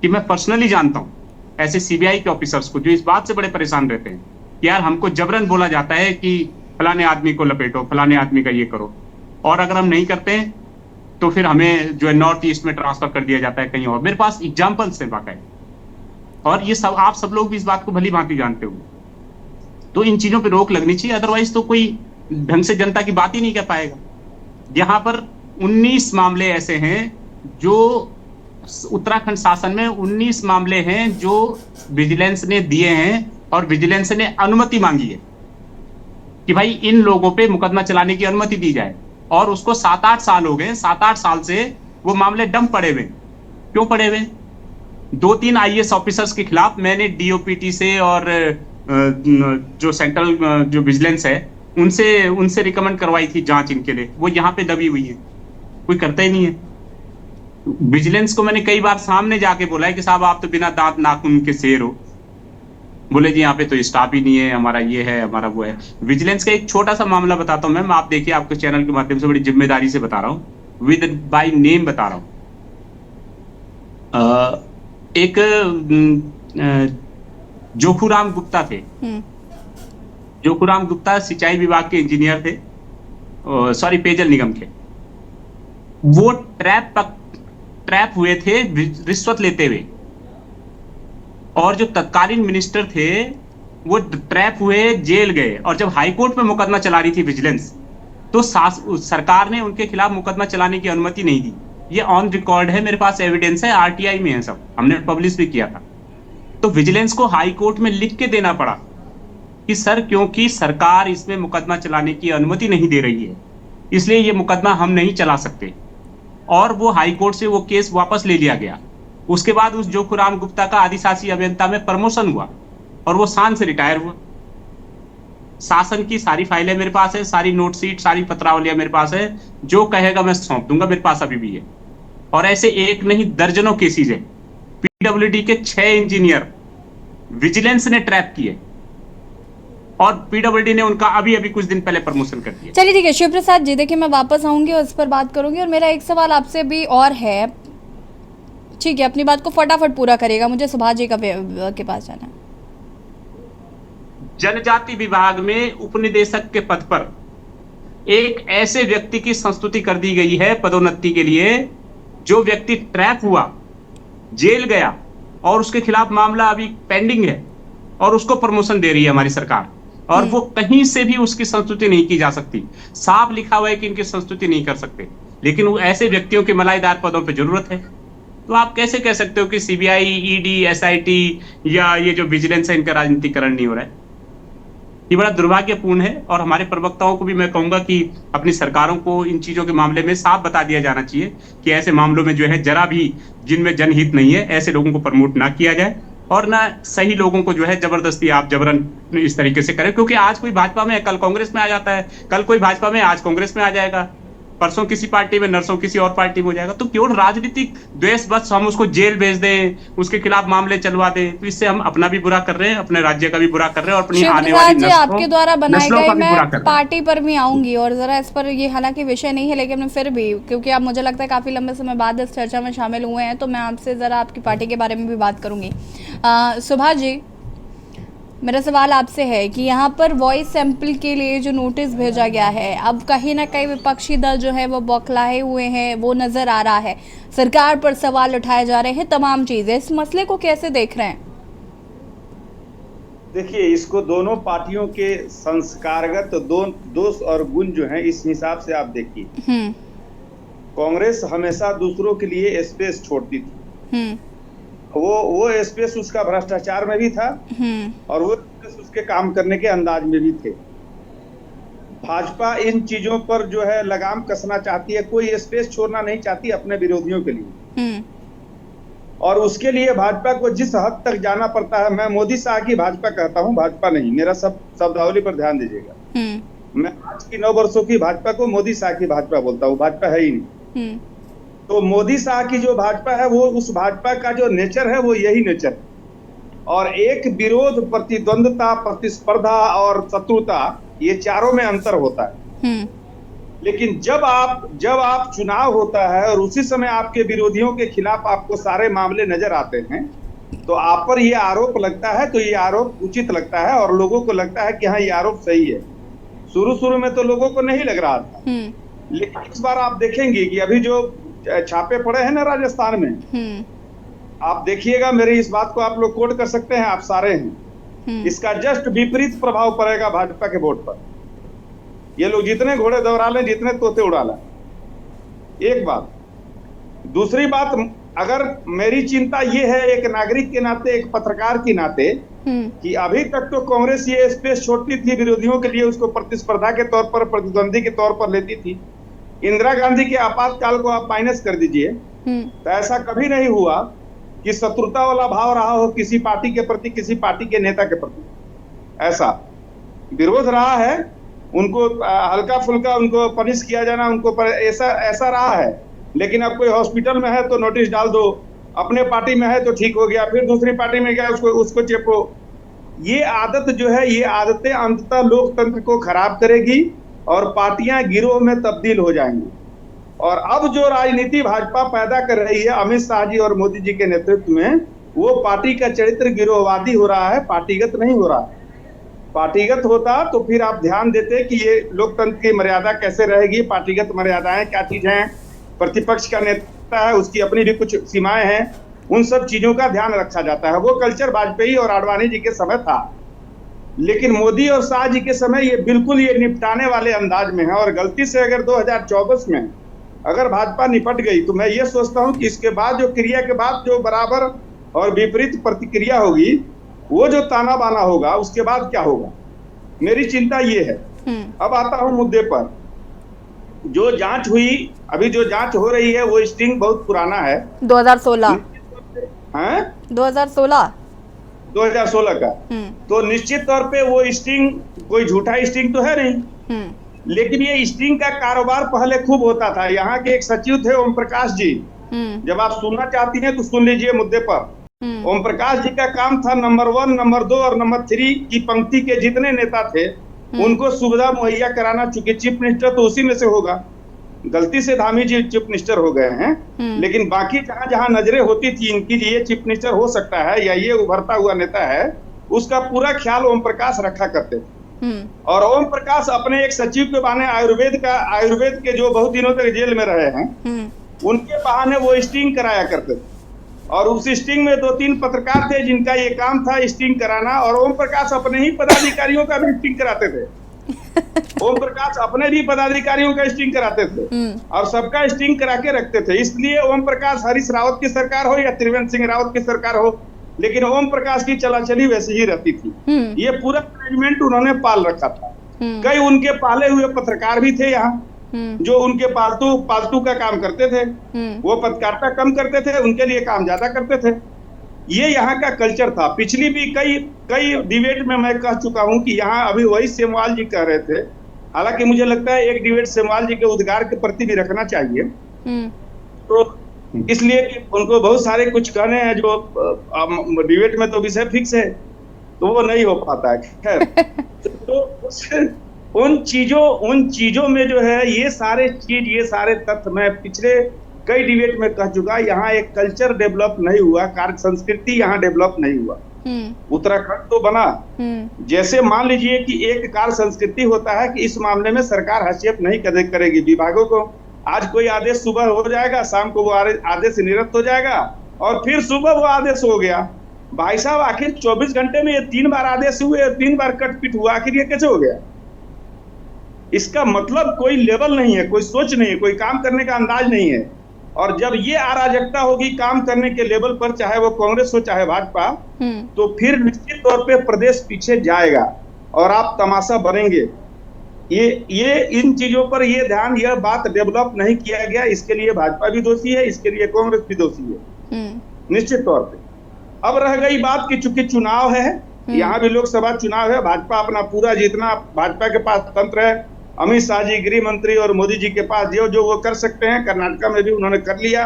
कि मैं पर्सनली जानता हूं ऐसे सीबीआई के ऑफिसर्स को जो इस बात से बड़े परेशान रहते हैं कि यार हमको जबरन बोला जाता है कि फलाने आदमी को लपेटो, फलाने आदमी का ये करो, और अगर हम नहीं करते हैं तो फिर हमें जो है नॉर्थ ईस्ट में ट्रांसफर कर दिया जाता है कहीं और। मेरे पास एग्जाम्पल्स हैं बाकायदा, और ये सब आप सब लोग भी इस बात को भली भांति जानते हो। तो इन चीजों पे रोक लगनी चाहिए, अदरवाइज तो कोई ढंग से जनता की बात ही नहीं कर पाएगा। यहाँ पर 19 मामले ऐसे हैं जो उत्तराखंड शासन में 19 मामले हैं जो विजिलेंस ने दिए हैं, और विजिलेंस ने अनुमति मांगी है कि भाई इन लोगों पे मुकदमा चलाने की अनुमति दी जाए, और उसको 7-8 साल हो गए। 7-8 साल से वो मामले डंप पड़े हुए। क्यों पड़े हुए? 2-3 आईएएस ऑफिसर्स के खिलाफ मैंने डीओपीटी से और जो सेंट्रल जो विजिलेंस है उनसे रिकमेंड करवाई थी जांच इनके लिए। वो यहाँ पे दबी हुई है, कोई करता ही नहीं है। विजिलेंस को मैंने कई बार सामने जाके बोला है कि साहब आप तो बिना दांत नाखून के शेर हो। बोले जी यहाँ पे तो स्टाफ ही नहीं है, हमारा ये है, हमारा वो है। विजिलेंस का एक छोटा सा मामला बताता हूँ मैम, आप देखिए, आपके चैनल के माध्यम से बड़ी जिम्मेदारी से बता रहा हूँ, विद बाय नेम बता रहा हूँ। एक जोखूराम गुप्ता थे। जोखूराम गुप्ता सिंचाई विभाग के इंजीनियर थे, सॉरी पेयजल निगम के। वो ट्रैप हुए थे रिश्वत लेते हुए, और जो तत्कालीन मिनिस्टर थे वो ट्रैप हुए, जेल गए। और जब हाईकोर्ट में मुकदमा चला रही थी विजिलेंस, तो सरकार ने उनके खिलाफ मुकदमा चलाने की अनुमति नहीं दी। ये ऑन रिकॉर्ड है, मेरे पास एविडेंस है, आरटीआई में है, सब हमने पब्लिश भी किया था। तो विजिलेंस को हाईकोर्ट में लिख के देना पड़ा कि सर, क्योंकि सरकार इसमें मुकदमा चलाने की अनुमति नहीं दे रही है, इसलिए ये मुकदमा हम नहीं चला सकते। और वो हाईकोर्ट से वो केस वापस ले लिया गया। उसके बाद उस जोखूराम गुप्ता का आदिशासी अभियंता में प्रमोशन हुआ और वो शान से रिटायर हुआ। शासन की सारी फाइलें मेरे पास है, सारी नोट शीट, सारी पत्रावलियां मेरे पास है। जो कहेगा मैं सौंप दूंगा, मेरे पास अभी भी है। और ऐसे एक नहीं दर्जनों केसेज है। पीडब्ल्यूडी के 6 इंजीनियर विजिलेंस ने ट्रैप किए, और पीडब्ल्यूडी ने उनका अभी कुछ दिन पहले प्रमोशन कर दिया। चलिए ठीक है शिव प्रसाद जी, देखिए मैं वापस आऊंगी और इस पर बात करूंगी। और मेरा एक सवाल आपसे भी और है, ठीक है, अपनी बात को फटाफट पूरा करेगा, मुझे सुभाष जी के पास जाना है। जनजाति विभाग में उपनिदेशक के पद पर एक ऐसे व्यक्ति की संस्तुति कर दी गई है पदोन्नति के लिए, जो व्यक्ति ट्रैप हुआ, जेल गया, और उसके खिलाफ मामला अभी पेंडिंग है, और उसको प्रमोशन दे रही है हमारी सरकार। और वो कहीं से भी उसकी संस्तुति नहीं की जा सकती। साफ लिखा हुआ है कि इनकी संस्तुति नहीं कर सकते, लेकिन वो ऐसे व्यक्तियों के मलाईदार पदों पर जरूरत है। तो आप कैसे कह सकते हो कि सीबीआई, ईडी, एसआईटी या ये जो विजिलेंस है इनका राजनीतिकरण नहीं हो रहा है? ये बड़ा दुर्भाग्यपूर्ण है। और हमारे प्रवक्ताओं को भी मैं कहूंगा कि अपनी सरकारों को इन चीजों के मामले में साफ बता दिया जाना चाहिए कि ऐसे मामलों में जो है जरा भी जिनमें जनहित नहीं है, ऐसे लोगों को प्रमोट ना किया जाए, और ना सही लोगों को जो है जबरदस्ती आप जबरन इस तरीके से करें। क्योंकि आज कोई भाजपा में है, कल कांग्रेस में आ जाता है, कल कोई भाजपा में, आज कांग्रेस में आ जाएगा। परसों किसी पार्टी में, नरसों किसी और पार्टी में हो जाएगा। तो क्यों राजनीतिक द्वेष बस हम उसको जेल भेज दें, उसके खिलाफ मामले चलवा दें? तो इससे हम अपना भी बुरा कर रहे हैं, अपने राज्य का भी बुरा कर रहे हैं और अपनी आने वाली शिवराज जी, आपके द्वारा बनाए नस्लों गए का भी बुरा कर मैं रहे हैं। पार्टी पर भी आऊंगी और जरा इस पर, ये हालांकि विषय नहीं है लेकिन फिर भी क्योंकि आप मुझे लगता है काफी लंबे समय बाद इस चर्चा में शामिल हुए हैं, तो मैं आपसे जरा आपकी पार्टी के बारे में भी बात करूंगी। सुभाष जी, मेरा सवाल आपसे है कि यहाँ पर वॉइस सैंपल के लिए जो नोटिस भेजा गया है, अब कहीं ना कहीं विपक्षी दल जो है वो बौखलाए हुए हैं, वो नजर आ रहा है, सरकार पर सवाल उठाए जा रहे हैं, तमाम चीजें, इस मसले को कैसे देख रहे हैं? देखिए, इसको दोनों पार्टियों के संस्कारगत दोष और गुण जो है, इस हिसाब से आप देखिए। कांग्रेस हमेशा दूसरों के लिए स्पेस छोड़ती थी। वो स्पेस उसका भ्रष्टाचार में भी था और वो स्पेस उसके काम करने के अंदाज में भी थे। भाजपा इन चीजों पर जो है लगाम कसना चाहती है, कोई स्पेस छोड़ना नहीं चाहती अपने विरोधियों के लिए। और उसके लिए भाजपा को जिस हद तक जाना पड़ता है, मैं मोदी शाह की भाजपा कहता हूं, भाजपा नहीं, मेरा शब्दावली पर ध्यान दीजिएगा। मैं आज की 9 वर्षों की भाजपा को मोदी शाह की भाजपा बोलता हूं, भाजपा है ही नहीं। तो मोदी शाह की जो भाजपा है, वो उस भाजपा का जो नेचर है वो यही नेचर है। और एक विरोध, प्रतिद्वंदता, प्रतिस्पर्धा और शत्रुता, ये चारों में अंतर होता है। लेकिन जब आप चुनाव होता है और उसी समय आपके विरोधियों के खिलाफ आपको सारे मामले नजर आते हैं, तो आप पर ये आरोप लगता है, तो ये आरोप उचित लगता है और लोगों को लगता है कि हाँ, ये आरोप सही है। शुरू में तो लोगों को नहीं लग रहा था, लेकिन इस बार आप देखेंगे कि अभी जो छापे पड़े हैं ना राजस्थान में, आप देखिएगा, मेरी इस बात को आप लोग कोट कर सकते हैं, आप सारे हैं, इसका जस्ट विपरीत प्रभाव पड़ेगा भाजपा के वोट पर। ये लोग जितने घोड़े दौड़ा लें, जितने तोते उड़ा लें, एक बात। दूसरी बात, अगर मेरी चिंता ये है एक नागरिक के नाते, एक पत्रकार के नाते, कि अभी तक तो कांग्रेस ये स्पेस छोड़ती थी विरोधियों के लिए, उसको प्रतिस्पर्धा के तौर पर, प्रतिद्वंदी के तौर पर लेती थी। इंदिरा गांधी के आपातकाल को आप माइनस कर दीजिए, तो ऐसा कभी नहीं हुआ कि शत्रुता वाला भाव रहा हो किसी पार्टी के प्रति, किसी पार्टी के नेता के प्रति। ऐसा विरोध रहा है, उनको हल्का फुल्का उनको पनिश किया जाना, उनको ऐसा रहा है। लेकिन अब कोई हॉस्पिटल में है तो नोटिस डाल दो, अपने पार्टी में है तो ठीक हो गया, फिर दूसरी पार्टी में गया उसको चेपो। ये आदत जो है, ये आदतें अंततः लोकतंत्र को खराब करेगी और पार्टियां गिरोह में तब्दील हो जाएंगी। और अब जो राजनीति भाजपा पैदा कर रही है अमित शाह जी और मोदी जी के नेतृत्व में, वो पार्टी का चरित्र गिरोहवादी हो रहा है, पार्टीगत नहीं हो रहा है। पार्टीगत होता तो फिर आप ध्यान देते कि ये लोकतंत्र की मर्यादा कैसे रहेगी, पार्टीगत मर्यादाएं क्या चीज हैं, प्रतिपक्ष का नेता है, उसकी अपनी भी कुछ सीमाएं हैं, उन सब चीजों का ध्यान रखा जाता है। वो कल्चर वाजपेयी और आडवाणी जी के समय था, लेकिन मोदी और शाह जी के समय ये बिल्कुल ये निपटाने वाले अंदाज में है। और गलती से अगर 2024 में अगर भाजपा निपट गई, तो मैं ये सोचता हूं कि इसके बाद जो क्रिया के बाद जो बराबर और विपरीत प्रतिक्रिया होगी, वो जो ताना बाना होगा, उसके बाद क्या होगा, मेरी चिंता ये है। अब आता हूं मुद्दे पर। जो जांच हुई, अभी जो जांच हो रही है, वो स्टिंग बहुत पुराना है, 2016 है 2016 का। तो निश्चित तौर पे वो स्टिंग कोई झूठा स्टिंग तो है नहीं, लेकिन ये स्टिंग का कारोबार पहले खूब होता था। यहाँ के एक सचिव थे ओम प्रकाश जी, जब आप सुनना चाहती हैं तो सुन लीजिए मुद्दे पर। ओम प्रकाश जी का काम था नंबर 1, नंबर 2 और नंबर 3 की पंक्ति के जितने नेता थे उनको सुविधा मुहैया कराना। चूंकि चीफ मिनिस्टर तो उसी में से होगा, गलती से धामी जी चीफ मिनिस्टर हो गए हैं, लेकिन बाकी जहां जहां नजरें होती थी इनकी, ये चीफ मिनिस्टर हो सकता है या ये उभरता हुआ नेता है, उसका पूरा ख्याल ओम प्रकाश रखा करते थे। और ओम प्रकाश अपने एक सचिव के बहाने आयुर्वेद के जो बहुत दिनों तक जेल में रहे हैं, उनके बहाने वो स्टिंग कराया करते थे। और उस स्टिंग में 2-3 पत्रकार थे जिनका ये काम था स्टिंग कराना, और ओम प्रकाश अपने ही पदाधिकारियों का भी स्टिंग कराते थे। ओम प्रकाश अपने भी पदाधिकारियों का स्टिंग कराते थे और सबका स्टिंग करा के रखते थे। इसलिए ओम प्रकाश, हरीश रावत की सरकार हो या त्रिवेंद्र सिंह रावत की सरकार हो, लेकिन ओम प्रकाश की चलाचली वैसी ही रहती थी। ये पूरा मैनेजमेंट उन्होंने पाल रखा था। कई उनके पाले हुए पत्रकार भी थे यहाँ, जो उनके पालतू का काम करते थे। वो पत्रकारिता कम करते थे, उनके लिए काम ज्यादा करते थे। ये यहाँ का कल्चर था। पिछली भी कई डिबेट में मैं कह चुका हूं कि यहाँ अभी वही सेमवाल जी कह रहे थे हालांकि मुझे लगता है एक डिबेट सेमवाल जी के उद्गार के प्रति भी रखना चाहिए। तो इसलिए कि उनको बहुत सारे कुछ कहने हैं जो डिबेट में तो विषय फिक्स है, तो वो नहीं हो पाता है। खैर, तो उन चीजों में जो है ये सारे तथ्य मैं पिछले कई डिबेट में कह चुका, यहाँ एक कल्चर डेवलप नहीं हुआ, कार्य संस्कृति यहाँ डेवलप नहीं हुआ। उत्तराखंड तो बना, जैसे मान लीजिए कि एक कार्य संस्कृति होता है कि इस मामले में सरकार हस्तक्षेप नहीं करेगी विभागों को। आज कोई आदेश सुबह हो जाएगा, शाम को वो आदेश निरस्त हो जाएगा और फिर सुबह वो आदेश हो गया। भाई साहब, आखिर 24 घंटे में ये 3 बार आदेश हुए, 3 बार कटपिट हुआ, आखिर ये कैसे हो गया? इसका मतलब कोई लेवल नहीं है, कोई सोच नहीं है, कोई काम करने का अंदाज नहीं है। और जब ये अराजकता होगी काम करने के लेवल पर, चाहे वो कांग्रेस हो चाहे भाजपा, तो फिर निश्चित तौर पे प्रदेश पीछे जाएगा और आप तमाशा बनेंगे। ये इन चीजों पर यह बात डेवलप नहीं किया गया, इसके लिए भाजपा भी दोषी है, इसके लिए कांग्रेस भी दोषी है निश्चित तौर पे। अब रह गई बात कि चूंकि चुनाव है, यहाँ भी लोकसभा चुनाव है, भाजपा अपना पूरा जितना भाजपा के पास तंत्र है, अमित शाह जी गृह मंत्री और मोदी जी के पास जो वो कर सकते हैं, कर्नाटक में भी उन्होंने कर लिया,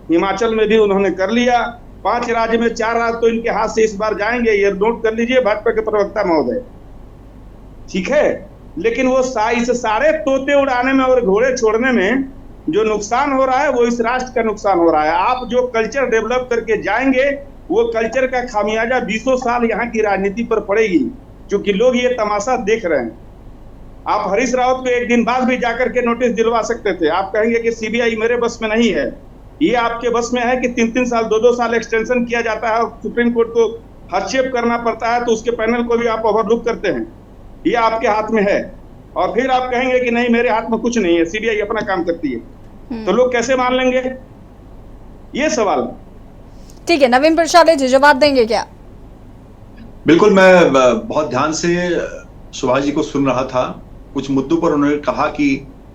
हिमाचल में भी उन्होंने कर लिया, 5 राज्य में 4 राज्य तो इनके हाथ से इस बार जाएंगे, ये नोट कर लीजिए भाजपा के प्रवक्ता महोदय। ठीक है, लेकिन वो इस सारे तोते उड़ाने में और घोड़े छोड़ने में जो नुकसान हो रहा है वो इस राष्ट्र का नुकसान हो रहा है। आप जो कल्चर डेवलप करके जाएंगे वो कल्चर का खामियाजा 20 साल यहाँ की राजनीति पर पड़ेगी, क्योंकि लोग ये तमाशा देख रहे हैं। आप हरीश रावत को एक दिन बाद भी जाकर के नोटिस दिलवा सकते थे। आप कहेंगे कि सीबीआई मेरे बस में नहीं है, ये आपके बस में है कि 3-3 साल 2-2 साल एक्सटेंशन किया जाता है, सुप्रीम कोर्ट को हस्तक्षेप करना पड़ता है, तो उसके पैनल को भी आप ओवरलुक करते हैं। ये आपके हाथ में है और फिर आप कहेंगे कि नहीं मेरे हाथ में कुछ नहीं है, सीबीआई अपना काम करती है, तो लोग कैसे मान लेंगे? ये सवाल। ठीक है, नवीन प्रसाद जी जवाब देंगे क्या? बिल्कुल, मैं बहुत ध्यान से सुभाष जी को सुन रहा था। कुछ मुद्दों पर उन्होंने कहा कि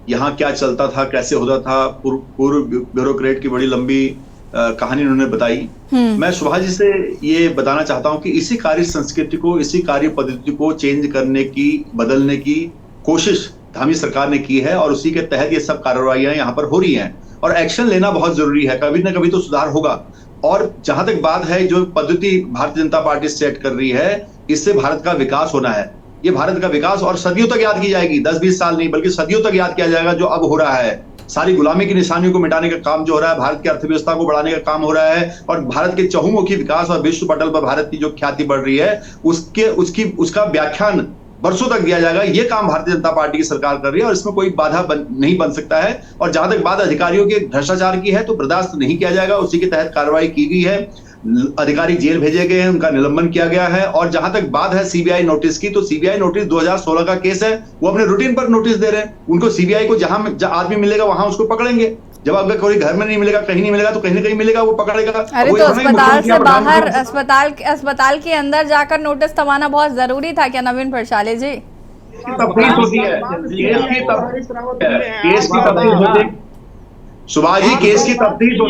यहाँ क्या चलता था, कैसे होता था, पूर्व ब्यूरोक्रेट की बड़ी लंबी कहानी उन्होंने बताई। मैं सुभाष जी से ये बताना चाहता हूं कि इसी कार्य संस्कृति को, इसी कार्य पद्धति को चेंज करने की, बदलने की कोशिश धामी सरकार ने की है और उसी के तहत ये सब कार्रवाइयां यहाँ पर हो रही हैं और एक्शन लेना बहुत जरूरी है। कभी ना कभी तो सुधार होगा। और जहां तक बात है, जो पद्धति भारतीय जनता पार्टी सेट कर रही है, इससे भारत का विकास होना है। ये भारत का विकास और सदियों तक याद की जाएगी, 10-20 साल नहीं बल्कि सदियों तक याद किया जाएगा। जो अब हो रहा है, सारी गुलामी की निशानियों को मिटाने का काम जो हो रहा है, भारत की अर्थव्यवस्था को बढ़ाने का काम हो रहा है और भारत के चहुमुखी विकास और विश्व पटल पर भारत की जो ख्याति बढ़ रही है उसका व्याख्यान बरसों तक दिया जाएगा। ये काम भारतीय जनता पार्टी की सरकार कर रही है और इसमें कोई बाधा नहीं बन सकता है। और जहां तक बात अधिकारियों के भ्रष्टाचार की है तो बर्दाश्त नहीं किया जाएगा, उसी के तहत कार्रवाई की गई है। अधिकारी जेल भेजे गए हैं, उनका निलंबन किया गया है। और जहां तक बात है सीबीआई नोटिस की, तो सीबीआई नोटिस 2016 का केस है, वो अपने रूटीन पर नोटिस दे रहे हैं। उनको सीबीआई को जहां आदमी मिलेगा वहां उसको पकड़ेंगे। जब अगर कोई घर में नहीं मिलेगा, कहीं नहीं मिलेगा, तो कहीं ना कहीं मिलेगा, वो पकड़ेगा। अरे तो अस्पताल से बाहर, अस्पताल के अंदर जाकर नोटिस थमाना बहुत जरूरी था क्या नवीन प्रशाले जी? तफ्तीश होती है, सुभाष जी, केस की तफ्तीश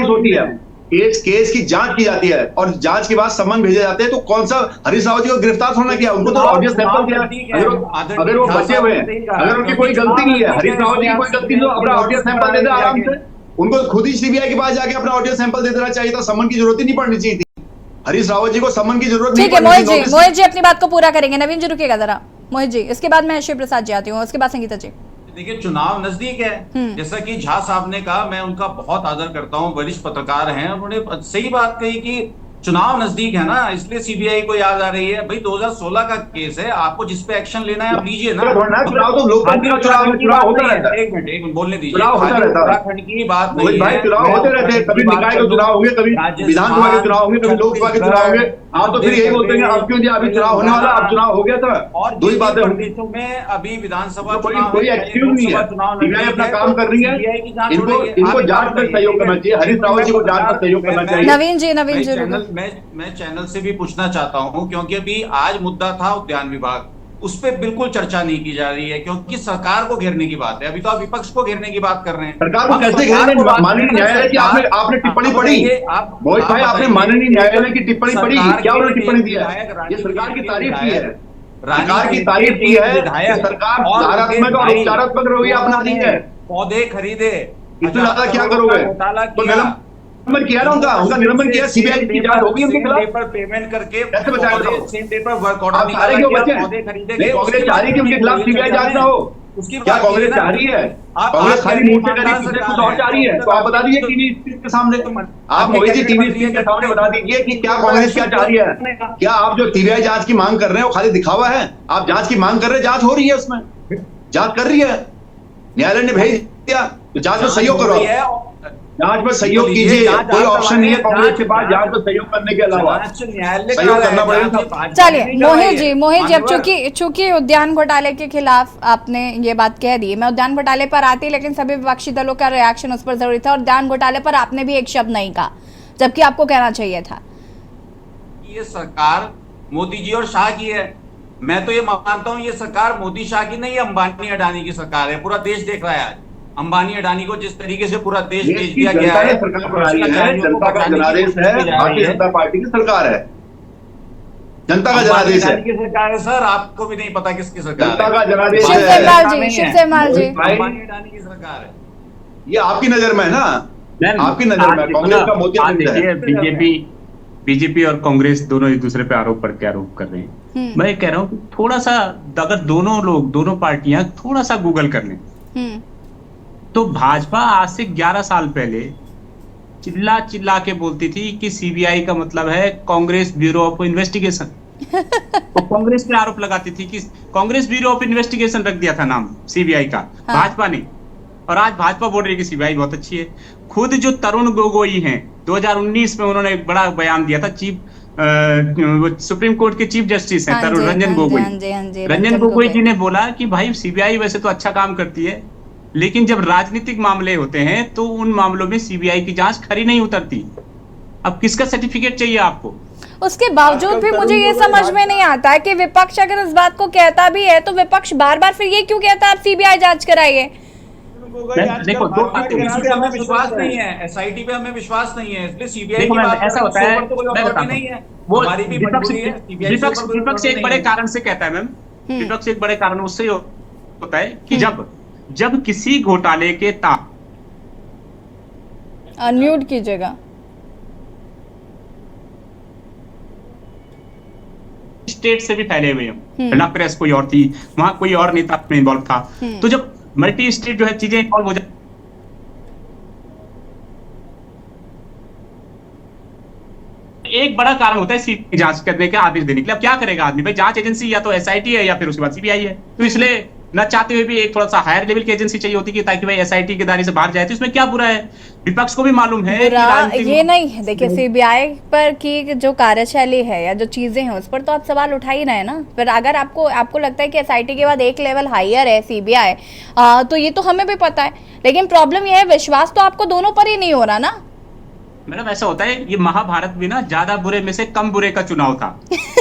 होती है, केस की जांच की जाती है और जांच के बाद सम्मन भेजे जाते हैं। तो कौन सा हरीश रावत जी को गिरफ्तार थोड़ा किया, उनको तो ऑडियो सैंपल दिया। अगर वो बचे हुए हैं, अगर उनकी कोई गलती नहीं है, हरीश रावत जी की कोई गलती नहीं, अपना ऑडियो सैंपल दे दे आराम से। उनको खुद ही सीबीआई के पास जाके अपना ऑडियो सैंपल दे देना चाहिए था, सम्मन की जरूरत ही नहीं पड़नी चाहिए थी। हरीश रावत जी को सम्मन की जरूरत नहीं। ठीक है, मोहित जी अपनी बात को पूरा करेंगे। नवीन जी रुकिएगा जरा, मोहित जी, इसके बाद मैं शिव प्रसाद जी आती हूँ, उसके बाद संगीता जी। देखिए, चुनाव नजदीक है, जैसा कि झा साहब ने कहा, मैं उनका बहुत आदर करता हूं, वरिष्ठ पत्रकार हैं, उन्होंने सही बात कही कि चुनाव नजदीक है ना, इसलिए सीबीआई को याद आ रही है। भाई 2016 का केस है, आपको जिस पे एक्शन लेना है आप लीजिए ना। चुनाव तो लोकतंत्र का चुनाव होता रहता है। एक मिनट बोलने दीजिए, उत्तराखंड की बात नहीं है, चुनाव होते रहते हैं, कभी निकाय के चुनाव होंगे, कभी विधानसभा के चुनाव होंगे, कभी लोकसभा के चुनाव होंगे। आप तो फिर यही बोलते हैं अब क्यों दिया, अभी चुनाव होने वाला, अब चुनाव हो गया था। और दो ही बातें प्रदेशों में अभी विधानसभा कोई एक्सक्यूज नहीं है, सीबीआई अपना काम कर रही है। इनको जांच में सहयोग करना चाहिए, हरीश रावत जी को जांच में सहयोग करना चाहिए। नवीन जी मैं चैनल से भी पूछना चाहता हूं, क्योंकि अभी आज मुद्दा था उद्यान विभाग, उस पर बिल्कुल चर्चा नहीं की जा रही है, क्योंकि सरकार को घेरने की बात है। अभी तो आप विपक्ष को घेरने की बात कर रहे हैं। सरकार को कैसे घेरेंगे? माननीय न्यायालय की आपने टिप्पणी पढ़ी, मोहित भाई, आपने माननीय न्यायालय की टिप्पणी पढ़ी, क्या उन्होंने टिप्पणी दिया? ये सरकार की तारीफ की है। सरकार की तारीफ की है कि सरकार सकारात्मक और उपचारात्मक रवैया अपना रही है। पौधे खरीदे, इससे ज्यादा क्या करोगे? तो निलंबन किया ना उनका निलंबन किया, सीबीआई की जांच होगी उनके खिलाफ। पेपर पेमेंट करके कैसे बचाएगा? सेम पेपर वर्क ऑर्डर आप सारे क्यों बचे? पौधे खरीदे। कांग्रेस चाह रही है कि उनके खिलाफ सीबीआई जांच ना हो। क्या कांग्रेस चाह रही है? कांग्रेस खाली मुंह से करी, पीछे कुछ और चाह रही है। तो आप बता दीजिए टीवी स्क्रीन के सामने, आप मोहित जी टीवी स्क्रीन के सामने बता दीजिए कि क्या कांग्रेस क्या चाह रही है। क्या आप जो सीबीआई जांच की मांग कर रहे हैं वो खाली दिखावा है? आप जांच की मांग कर रहे हैं, जांच हो रही है, उसमें जांच कर रही है, न्यायालय ने भेज दिया, तो जांच में सहयोग करो, जांच में सहयोग कीजिए। कोई ऑप्शन नहीं है कांग्रेस के पास जांच में सहयोग करने के अलावा, सहयोग करना पड़ेगा। चलिए मोहित जी अब चूंकि उद्यान घोटाले के खिलाफ आपने ये बात कह दी, मैं उद्यान घोटाले पर आती, लेकिन सभी विपक्षी दलों का रिएक्शन उस पर जरूरी था और उद्यान घोटाले पर आपने भी एक शब्द नहीं कहा, जबकि आपको कहना चाहिए था। ये सरकार मोदी जी और शाह की है। मैं तो ये मानता हूं ये सरकार मोदी शाह की नहीं, अंबानी अडानी की सरकार है। पूरा देश देख रहा है आज अंबानी अडानी को जिस तरीके से पूरा देश भेज दिया गया है। सरकार बनाई है, जनता का जनादेश है, भारतीय जनता पार्टी की सरकार है, जनता का जनादेश है। की सरकार है सर, आपको भी नहीं पता किसकी सरकार है? जनता का जनादेश है, शिवसेना जी अंबानी अडानी की सरकार है। ये आपकी नजर में है ना, आपकी नजर में कांग्रेस का मोदी है। बीजेपी और कांग्रेस दोनों एक दूसरे पे आरोप कर रहे हैं। मैं कह रहा हूँ थोड़ा सा अगर दोनों पार्टियां थोड़ा सा गूगल कर लें तो भाजपा आज से 11 साल पहले चिल्ला के बोलती थी कि सीबीआई का मतलब है कांग्रेस ब्यूरो ऑफ इन्वेस्टिगेशन। तो कांग्रेस पे आरोप लगाती थी कि कांग्रेस ब्यूरो ऑफ इन्वेस्टिगेशन रख दिया था नाम सीबीआई का, भाजपा ने। और आज भाजपा बोल रही है कि सीबीआई बहुत अच्छी है। खुद जो तरुण गोगोई हैं 2019 में उन्होंने एक बड़ा बयान दिया था, सुप्रीम कोर्ट के चीफ जस्टिस हैं तरुण रंजन गोगोई। रंजन गोगोई जी ने बोला कि भाई सीबीआई वैसे तो अच्छा काम करती है, लेकिन जब राजनीतिक मामले होते हैं तो उन मामलों में सीबीआई की जांच खरी नहीं उतरती। अब किसका सर्टिफिकेट चाहिए आपको? उसके बावजूद भी मुझे ये समझ में नहीं आता है कि विपक्ष अगर इस बात को कहता भी है तो विपक्ष बार बार फिर ये क्यों कहता है आप सीबीआई जांच कराइए। देखो हमें विश्वास नहीं है, एसआईटी पे हमें विश्वास नहीं है, इसलिए सीबीआई की बात ऐसा होता है, नहीं है। वो विपक्ष एक बड़े कारण से कहता है मैम, विपक्ष एक बड़े कारण उससे होता है कि जब किसी घोटाले के अनम्यूट कीजिएगा, स्टेट से भी फैले हुए हैं ना, प्रेस कोई और थी, वहां कोई और नेता में इन्वॉल्व था, तो जब मल्टी स्टेट जो है चीजें इन्वॉल्व हो जाए, एक बड़ा कारण होता है सीबीआई जांच करने के आदेश देने के लिए। अब क्या करेगा आदमी? भाई जांच एजेंसी या तो एसआईटी है या फिर उसके बाद सीबीआई है, तो इसलिए न चाहते हुए भी एक थोड़ा सा हायर लेवल की एजेंसी चाहिए होती है ताकि भाई एसआईटी के दायरे से बाहर जाए। तो इसमें क्या बुरा है? विपक्ष को भी मालूम है कि ये नहीं है। देखिए सीबीआई पर की जो कार्यशैली है या जो चीजें हैं उस पर तो आप सवाल उठा ही रहे हैं ना। पर अगर आपको लगता है कि एसआईटी के बाद एक लेवल हायर है सीबीआई, तो ये तो हमें भी पता है, लेकिन प्रॉब्लम ये है विश्वास तो आपको दोनों पर ही नहीं हो रहा ना। मैडम ऐसा होता है, ये महाभारत भी ना ज्यादा बुरे में से कम बुरे का चुनाव था।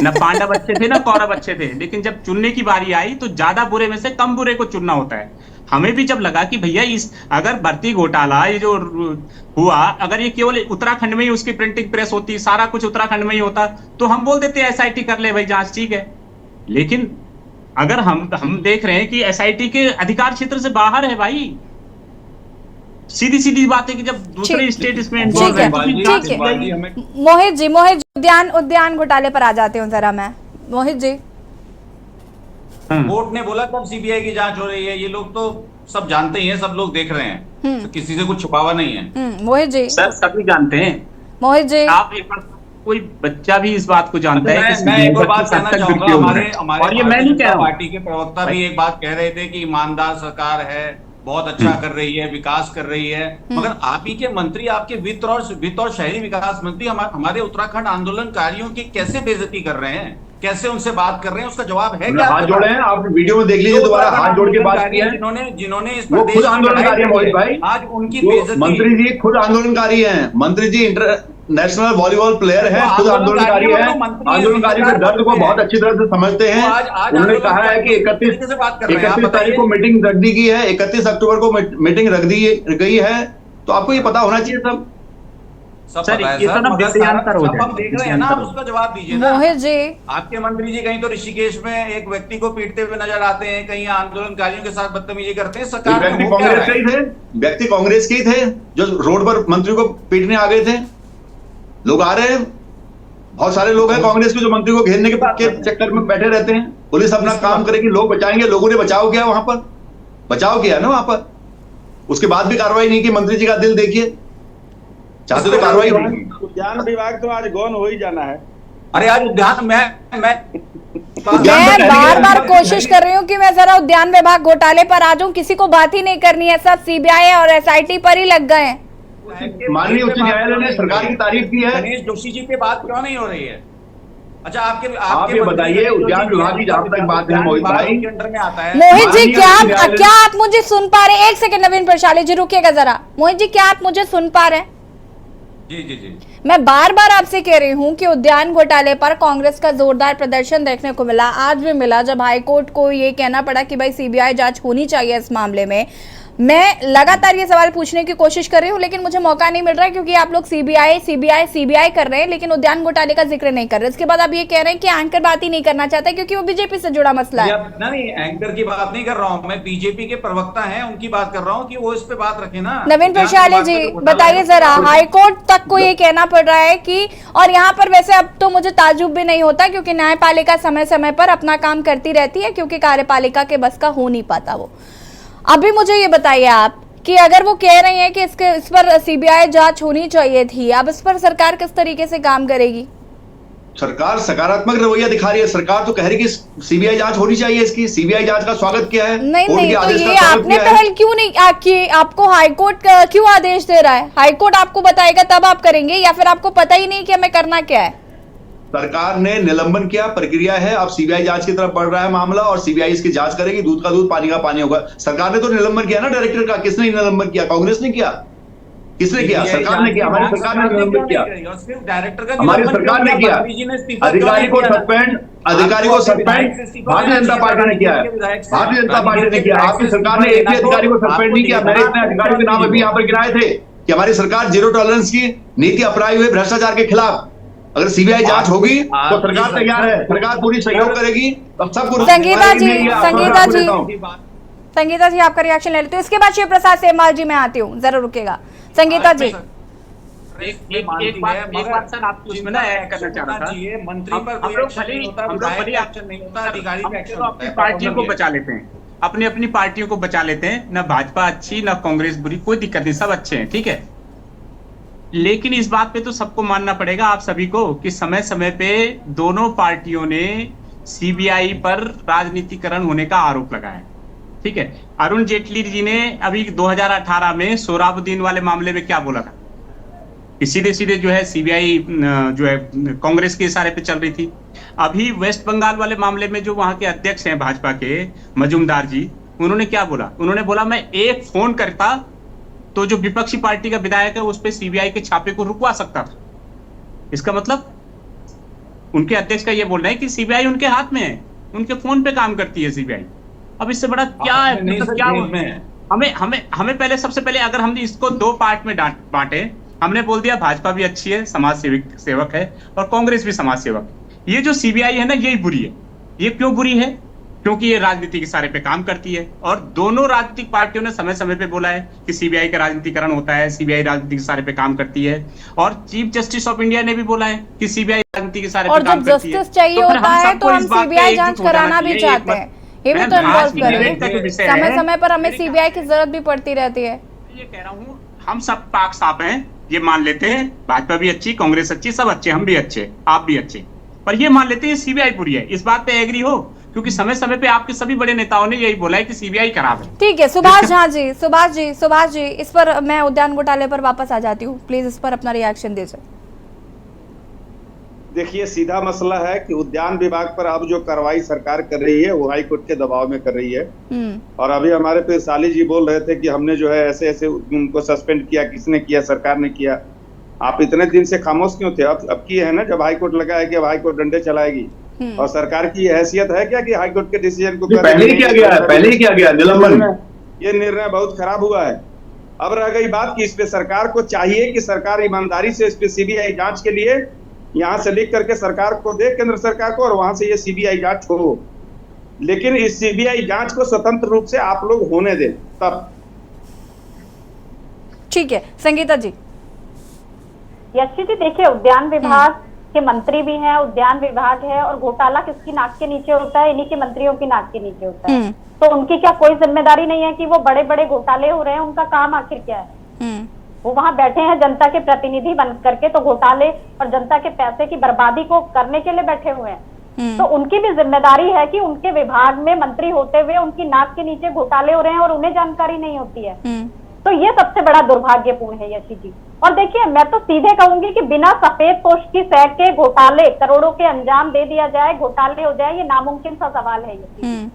न पांडव अच्छे थे ना कौरव अच्छे थे, लेकिन जब चुनने की बारी आई तो ज्यादा बुरे में से कम बुरे को चुनना होता है। हमें भी जब लगा कि भैया अगर भर्ती घोटाला ये जो हुआ, अगर ये केवल उत्तराखंड में ही उसकी प्रिंटिंग प्रेस होती, सारा कुछ उत्तराखंड में ही होता, तो हम बोल देते एसआईटी कर ले भाई जांच, ठीक है। लेकिन अगर हम देख रहे हैं कि एसआईटी के अधिकार क्षेत्र से बाहर है भाई, सीधी बात है कि जब दूसरे स्टेट इसमें इन्वॉल्व है। मोहित जी उद्यान घोटाले पर आ जाते हूँ जरा मैं। मोहित जी, कोर्ट ने बोला कब सीबीआई की जांच हो रही है, ये लोग तो सब जानते ही हैं, सब लोग देख रहे हैं, तो किसी से कुछ छुपावा नहीं है। मोहित जी सर सभी जानते हैं। मोहित जी आप एक बार, कोई बच्चा भी इस बात को जानता है। मैं एक और बात कहना चाहूंगा, हमारे पार्टी के प्रवक्ता भी एक बात कह रहे थे कि ईमानदार सरकार है, बहुत अच्छा कर रही है, विकास कर रही है, मगर आप ही के मंत्री, आपके वित्त और शहरी विकास मंत्री हमारे उत्तराखंड आंदोलनकारियों की कैसे बेइज्जती कर रहे हैं, कैसे उनसे बात कर रहे हैं, उसका जवाब है क्या? हाथ जोड़े हैं आप, वीडियो में देख लीजिए दोबारा, हाथ जोड़ के बात की है जिन्होंने इस वो खुद आंदोलनकारी है मोहित भाई। आज उनकी बेइज्जती, मंत्री जी खुद आंदोलनकारी हैं, मंत्री जी इंटरनेशनल वॉलीबॉल प्लेयर हैं, खुद आंदोलनकारी है, आंदोलनकारी के दर्द को बहुत अच्छी तरह से समझते हैं। उन्होंने कहा है कि 31 तारीख को मीटिंग रख दी गई है, 31 अक्टूबर को मीटिंग रख दी गई है, तो आपको ये पता होना चाहिए सब। सब सर, पता है ये सर, तो ना मगर विषयांतर हो सब हम जाएगा, देख रहे हैं ना, आप विषयांतर उसका जवाब दीजिए ना। मोहित जी, आपके मंत्री जी कहीं तो ऋषिकेश में एक व्यक्ति को पीटते हुए नजर आते हैं, कहीं आंदोलनकारियों के साथ बदतमीजी करते हैं। सरकार में व्यक्ति हो क्या कांग्रेस रहा के है? ही थे, व्यक्ति कांग्रेस के ही थे जो रोड पर मंत्री को पीटने आ गए थे। लोग आ रहे हैं, बहुत सारे लोग हैं कांग्रेस के जो मंत्री को घेरने के चक्कर में बैठे रहते हैं। पुलिस अपना काम करेगी, लोग बचाएंगे। लोगों ने बचाव किया, वहां पर बचाव किया ना, वहां पर उसके बाद भी कार्रवाई नहीं की। मंत्री जी का दिल देखिए, चाहते तो कार्रवाई होगी। उद्यान विभाग तो आज गौन हो ही जाना है। अरे आज उद्यान मैं बार बार कोशिश कर रही हूँ कि मैं जरा उद्यान विभाग घोटाले पर आ जाऊं, किसी को बात ही नहीं करनी है, सब सीबीआई और एसआईटी पर ही लग गए हैं। माननीय उच्च न्यायालय ने सरकार की तारीफ की है। गणेश जोशी जी पे बात क्यों नहीं हो रही है? अच्छा, आप ये बताइए, उद्यान विभाग की जहां तक बात है मोहित भाई, के अंडर में आता है। मोहित जी, माननीय क्या आप मुझे सुन पा रहे हैं? एक सेकंड नवीन प्रशाले जी, रुकिएगा जरा। मोहित जी, क्या आप मुझे सुन पा रहे हैं? जी जी जी। मैं बार बार आपसे कह रही हूं कि उद्यान घोटाले पर कांग्रेस का जोरदार प्रदर्शन देखने को मिला, आज भी मिला, जब हाईकोर्ट को ये कहना पड़ा कि भाई सीबीआई जांच होनी चाहिए इस मामले में। मैं लगातार ये सवाल पूछने की कोशिश कर रही हूँ, लेकिन मुझे मौका नहीं मिल रहा है, क्योंकि आप लोग सीबीआई कर रहे हैं, लेकिन उद्यान घोटाले का जिक्र नहीं कर रहे। इसके बाद आप ये कह रहे हैं कि एंकर बात ही नहीं करना चाहता, क्योंकि वो बीजेपी से जुड़ा मसला है। नहीं, एंकर की बात नहीं कर रहा हूँ मैं, बीजेपी के प्रवक्ता हैं उनकी बात कर रहा हूँ कि वो इस पे बात रखे ना। नवीन प्रशाले जी, बताइए जरा, हाईकोर्ट तक को ये कहना पड़ रहा है कि, और यहाँ पर वैसे अब तो मुझे ताजुब भी नहीं होता, क्योंकि न्यायपालिका समय समय पर अपना काम करती रहती है, क्योंकि कार्यपालिका के बस का हो नहीं पाता वो। अभी मुझे ये बताइए आप कि अगर वो कह रहे हैं कि इस पर सीबीआई जांच होनी चाहिए थी, अब इस पर सरकार किस तरीके से काम करेगी? सरकार सकारात्मक रवैया दिखा रही है। सरकार तो कह रही है कि सीबीआई जांच होनी चाहिए, इसकी सीबीआई जांच का स्वागत किया है। नहीं, तो ये आपने पहल क्यों नहीं की? आपको हाईकोर्ट क्यों आदेश दे रहा है? हाईकोर्ट आपको बताएगा तब आप करेंगे, या फिर आपको पता ही नहीं कि हमें करना क्या है? सरकार ने निलंबन किया, प्रक्रिया है, अब सीबीआई जांच की तरफ बढ़ रहा है मामला, और सीबीआई इसकी जांच करेगी। दूध का दूध, पानी का पानी होगा। सरकार ने तो निलंबन किया ना डायरेक्टर का। किसने निलंबन किया? कांग्रेस ने किया? किसने किया? सरकार ने किया। हमारी सरकार ने निलंबन किया, हमारी सरकार ने किया। अधिकारी को सस्पेंड भारतीय जनता पार्टी ने किया है। भारतीय जनता पार्टी ने किया। आपकी सरकार ने एक भी अधिकारी को सस्पेंड नहीं किया। मैंने इतने अधिकारियों के नाम अभी यहाँ पर गिनाए थे कि हमारी सरकार जीरो टॉलरेंस की नीति अपनाई हुई भ्रष्टाचार के खिलाफ। अगर सीबीआई जांच होगी तो सरकार तैयार है, सरकार पूरी सहयोग करेगी। अब सब कुछ संगीता जी आपका रिएक्शन ले लेते हो, इसके बाद शिव प्रसाद सेमवाल जी मैं आती हूँ, जरा रुकेगा। संगीता जी, एक बात सर आपको उसमें ना ऐड करना चाह रहा था। मंत्री पर कोई एक्शन नहीं होता, विधायक पे एक्शन नहीं होता, अधिकारी पे एक्शन होता अपनी है। पार्टियों को बचा लेते हैं, अपनी पार्टियों को बचा लेते हैं। ना भाजपा अच्छी, ना कांग्रेस बुरी, कोई दिक्कत नहीं, सब अच्छे हैं, ठीक है। लेकिन इस बात पे तो सबको मानना पड़ेगा, आप सभी को, कि समय समय पे दोनों पार्टियों ने सीबीआई पर राजनीतिकरण होने का आरोप लगाया, ठीक है। अरुण जेटली जी ने अभी 2018 में सोहराबुद्दीन वाले मामले में क्या बोला था कि सीधे सीधे जो है सीबीआई जो है कांग्रेस के इशारे पे चल रही थी। अभी वेस्ट बंगाल वाले मामले में जो वहां के अध्यक्ष हैं भाजपा के, मजूमदार जी, उन्होंने क्या बोला? उन्होंने बोला मैं एक फोन करता तो जो विपक्षी पार्टी का विधायक है उस पे सीबीआई के छापे को रुकवा सकता था। इसका मतलब उनके अध्यक्ष का ये बोलना है कि सीबीआई उनके हाथ में है, उनके फोन पे काम करती है सीबीआई। अब इससे बड़ा क्या है? मतलब क्या हमें पहले, सबसे पहले अगर हमने इसको दो पार्ट में बांटे, हमने बोल दिया भाजपा भी अच्छी है, समाज सेवक है, और कांग्रेस भी समाज सेवक। ये जो सीबीआई है ना, यही बुरी है। ये क्यों बुरी है? क्योंकि ये राजनीति के सारे पे काम करती है, और दोनों राजनीतिक पार्टियों ने समय समय पे बोला है कि सीबीआई का राजनीतिकरण होता है, सीबीआई राजनीति के सारे पे काम करती है, और चीफ जस्टिस ऑफ इंडिया ने भी बोला है कि सीबीआई राजनीति के सारे पे काम करती है। और जब जस्टिस चाहिए होता है तो हम सीबीआई जांच कराना भी चाहते हैं, ये भी तो इन्वॉल्व करें। समय समय पर हमें सीबीआई की जरूरत भी पड़ती रहती है। ये कह रहा हूँ, हम सब पाक साफ हैं, ये मान लेते हैं, भाजपा भी अच्छी, कांग्रेस अच्छी, सब अच्छे, हम भी अच्छे, आप भी अच्छे, पर ये मान लेते हैं सीबीआई बुरी है। इस बात पे एग्री हो? क्योंकि समय समय पे आपके सभी बड़े नेताओं ने यही बोला है कि सीबीआई खराब है। ठीक है, सुभाष जी, इस पर मैं उद्यान घोटाले पर वापस आ जाती हूँ, प्लीज इस पर अपना रिएक्शन दीजिए। देखिए, सीधा मसला है कि उद्यान विभाग पर अब जो कार्रवाई सरकार कर रही है वो हाई कोर्ट के दबाव में कर रही है। और अभी हमारे पेशाली जी बोल रहे थे कि हमने जो है ऐसे ऐसे उनको सस्पेंड किया। किसने किया? सरकार ने किया। आप इतने दिन से खामोश क्यों थे? अब की है ना, जब हाई कोर्ट लगा है कि अब हाई कोर्ट डंडे चलाएगी, और सरकार की हैसियत है क्या कि हाई कोर्ट के डिसीजन को पहले ही किया गया निलंबन। ये निर्णय बहुत खराब हुआ है। अब रह गई बात कि इस पे सरकार को चाहिए कि सरकार ईमानदारी से इस पे सीबीआई जांच के लिए यहाँ से लिख करके सरकार को दे, केंद्र सरकार को, और वहां से ये सीबीआई जांच हो। लेकिन इस सीबीआई जांच को स्वतंत्र रूप से आप लोग होने दें तब। ठीक है संगीता जी। यशी जी देखिए, उद्यान विभाग के मंत्री भी हैं, उद्यान विभाग है, और घोटाला किसकी नाक के नीचे होता है? इन्हीं के मंत्रियों की नाक के नीचे होता है। तो उनकी क्या कोई जिम्मेदारी नहीं है कि वो बड़े बड़े घोटाले हो रहे हैं? उनका काम आखिर क्या है? वो वहां बैठे हैं जनता के प्रतिनिधि बन करके, तो घोटाले और जनता के पैसे की बर्बादी को करने के लिए बैठे हुए हैं। तो उनकी भी जिम्मेदारी है कि उनके विभाग में मंत्री होते हुए उनकी नाक के नीचे घोटाले हो रहे हैं और उन्हें जानकारी नहीं होती है। तो ये सबसे बड़ा दुर्भाग्यपूर्ण है यशी जी। और देखिए, मैं तो सीधे कहूंगी कि बिना सफेद पोश की सैक के घोटाले करोड़ों के अंजाम दे दिया जाए, घोटाले हो जाए, ये नामुमकिन सा सवाल है यशी,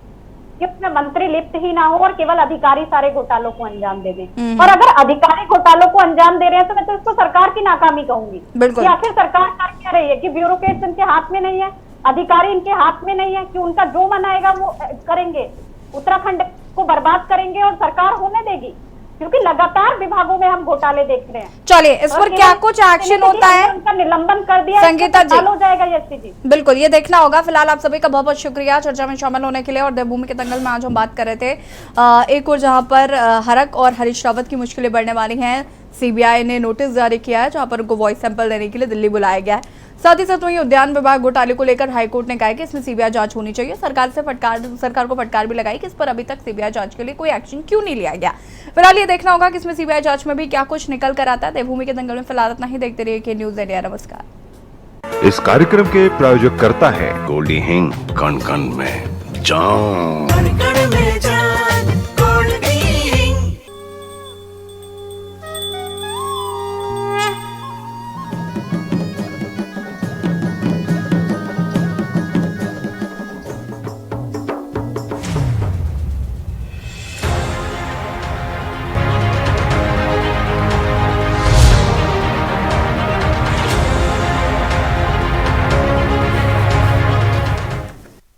कि उसमें मंत्री लिप्त ही ना हो और केवल अधिकारी सारे घोटालों को अंजाम दे दे। और अगर अधिकारी घोटालों को अंजाम दे रहे हैं तो मैं तो इसको सरकार की नाकामी कहूंगी कि आखिर सरकार कर क्या रही है, कि ब्यूरोक्रेट्स इनके हाथ में नहीं है, अधिकारी इनके हाथ में नहीं है, कि उनका जो मन आएगा वो करेंगे, उत्तराखंड को बर्बाद करेंगे और सरकार होने देगी, क्योंकि लगातार विभागों में हम घोटाले देख रहे हैं। चलिए, इस पर क्या कुछ एक्शन होता है? उनका निलंबन कर दिया संगीता जी, हो जाएगा यशी जी। बिल्कुल, ये देखना होगा। फिलहाल आप सभी का बहुत बहुत शुक्रिया चर्चा में शामिल होने के लिए। और देवभूमि के दंगल में आज हम बात कर रहे थे एक और जहां पर हरक और हरीश रावत की मुश्किलें बढ़ने वाली हैं। सीबीआई ने नोटिस जारी किया है जहां पर उनको वॉइस सैंपल देने के लिए दिल्ली बुलाया गया है। साथ ही साथ वहीं उद्यान विभाग घोटाले को लेकर हाईकोर्ट ने कहा है कि इसमें सीबीआई जांच होनी चाहिए। सरकार को फटकार भी लगाई कि इस पर अभी तक सीबीआई जांच के लिए कोई एक्शन क्यों नहीं लिया गया। फिलहाल ये देखना होगा कि इसमें सीबीआई जांच में भी क्या कुछ निकल कर आता है। देवभूमि के दंगल में फिलहाल इतना ही। देखते रहिए के न्यूज़ इंडिया। नमस्कार। इस कार्यक्रम के प्रायोजक करता है गोल्डी हिंग, कण कण में जान।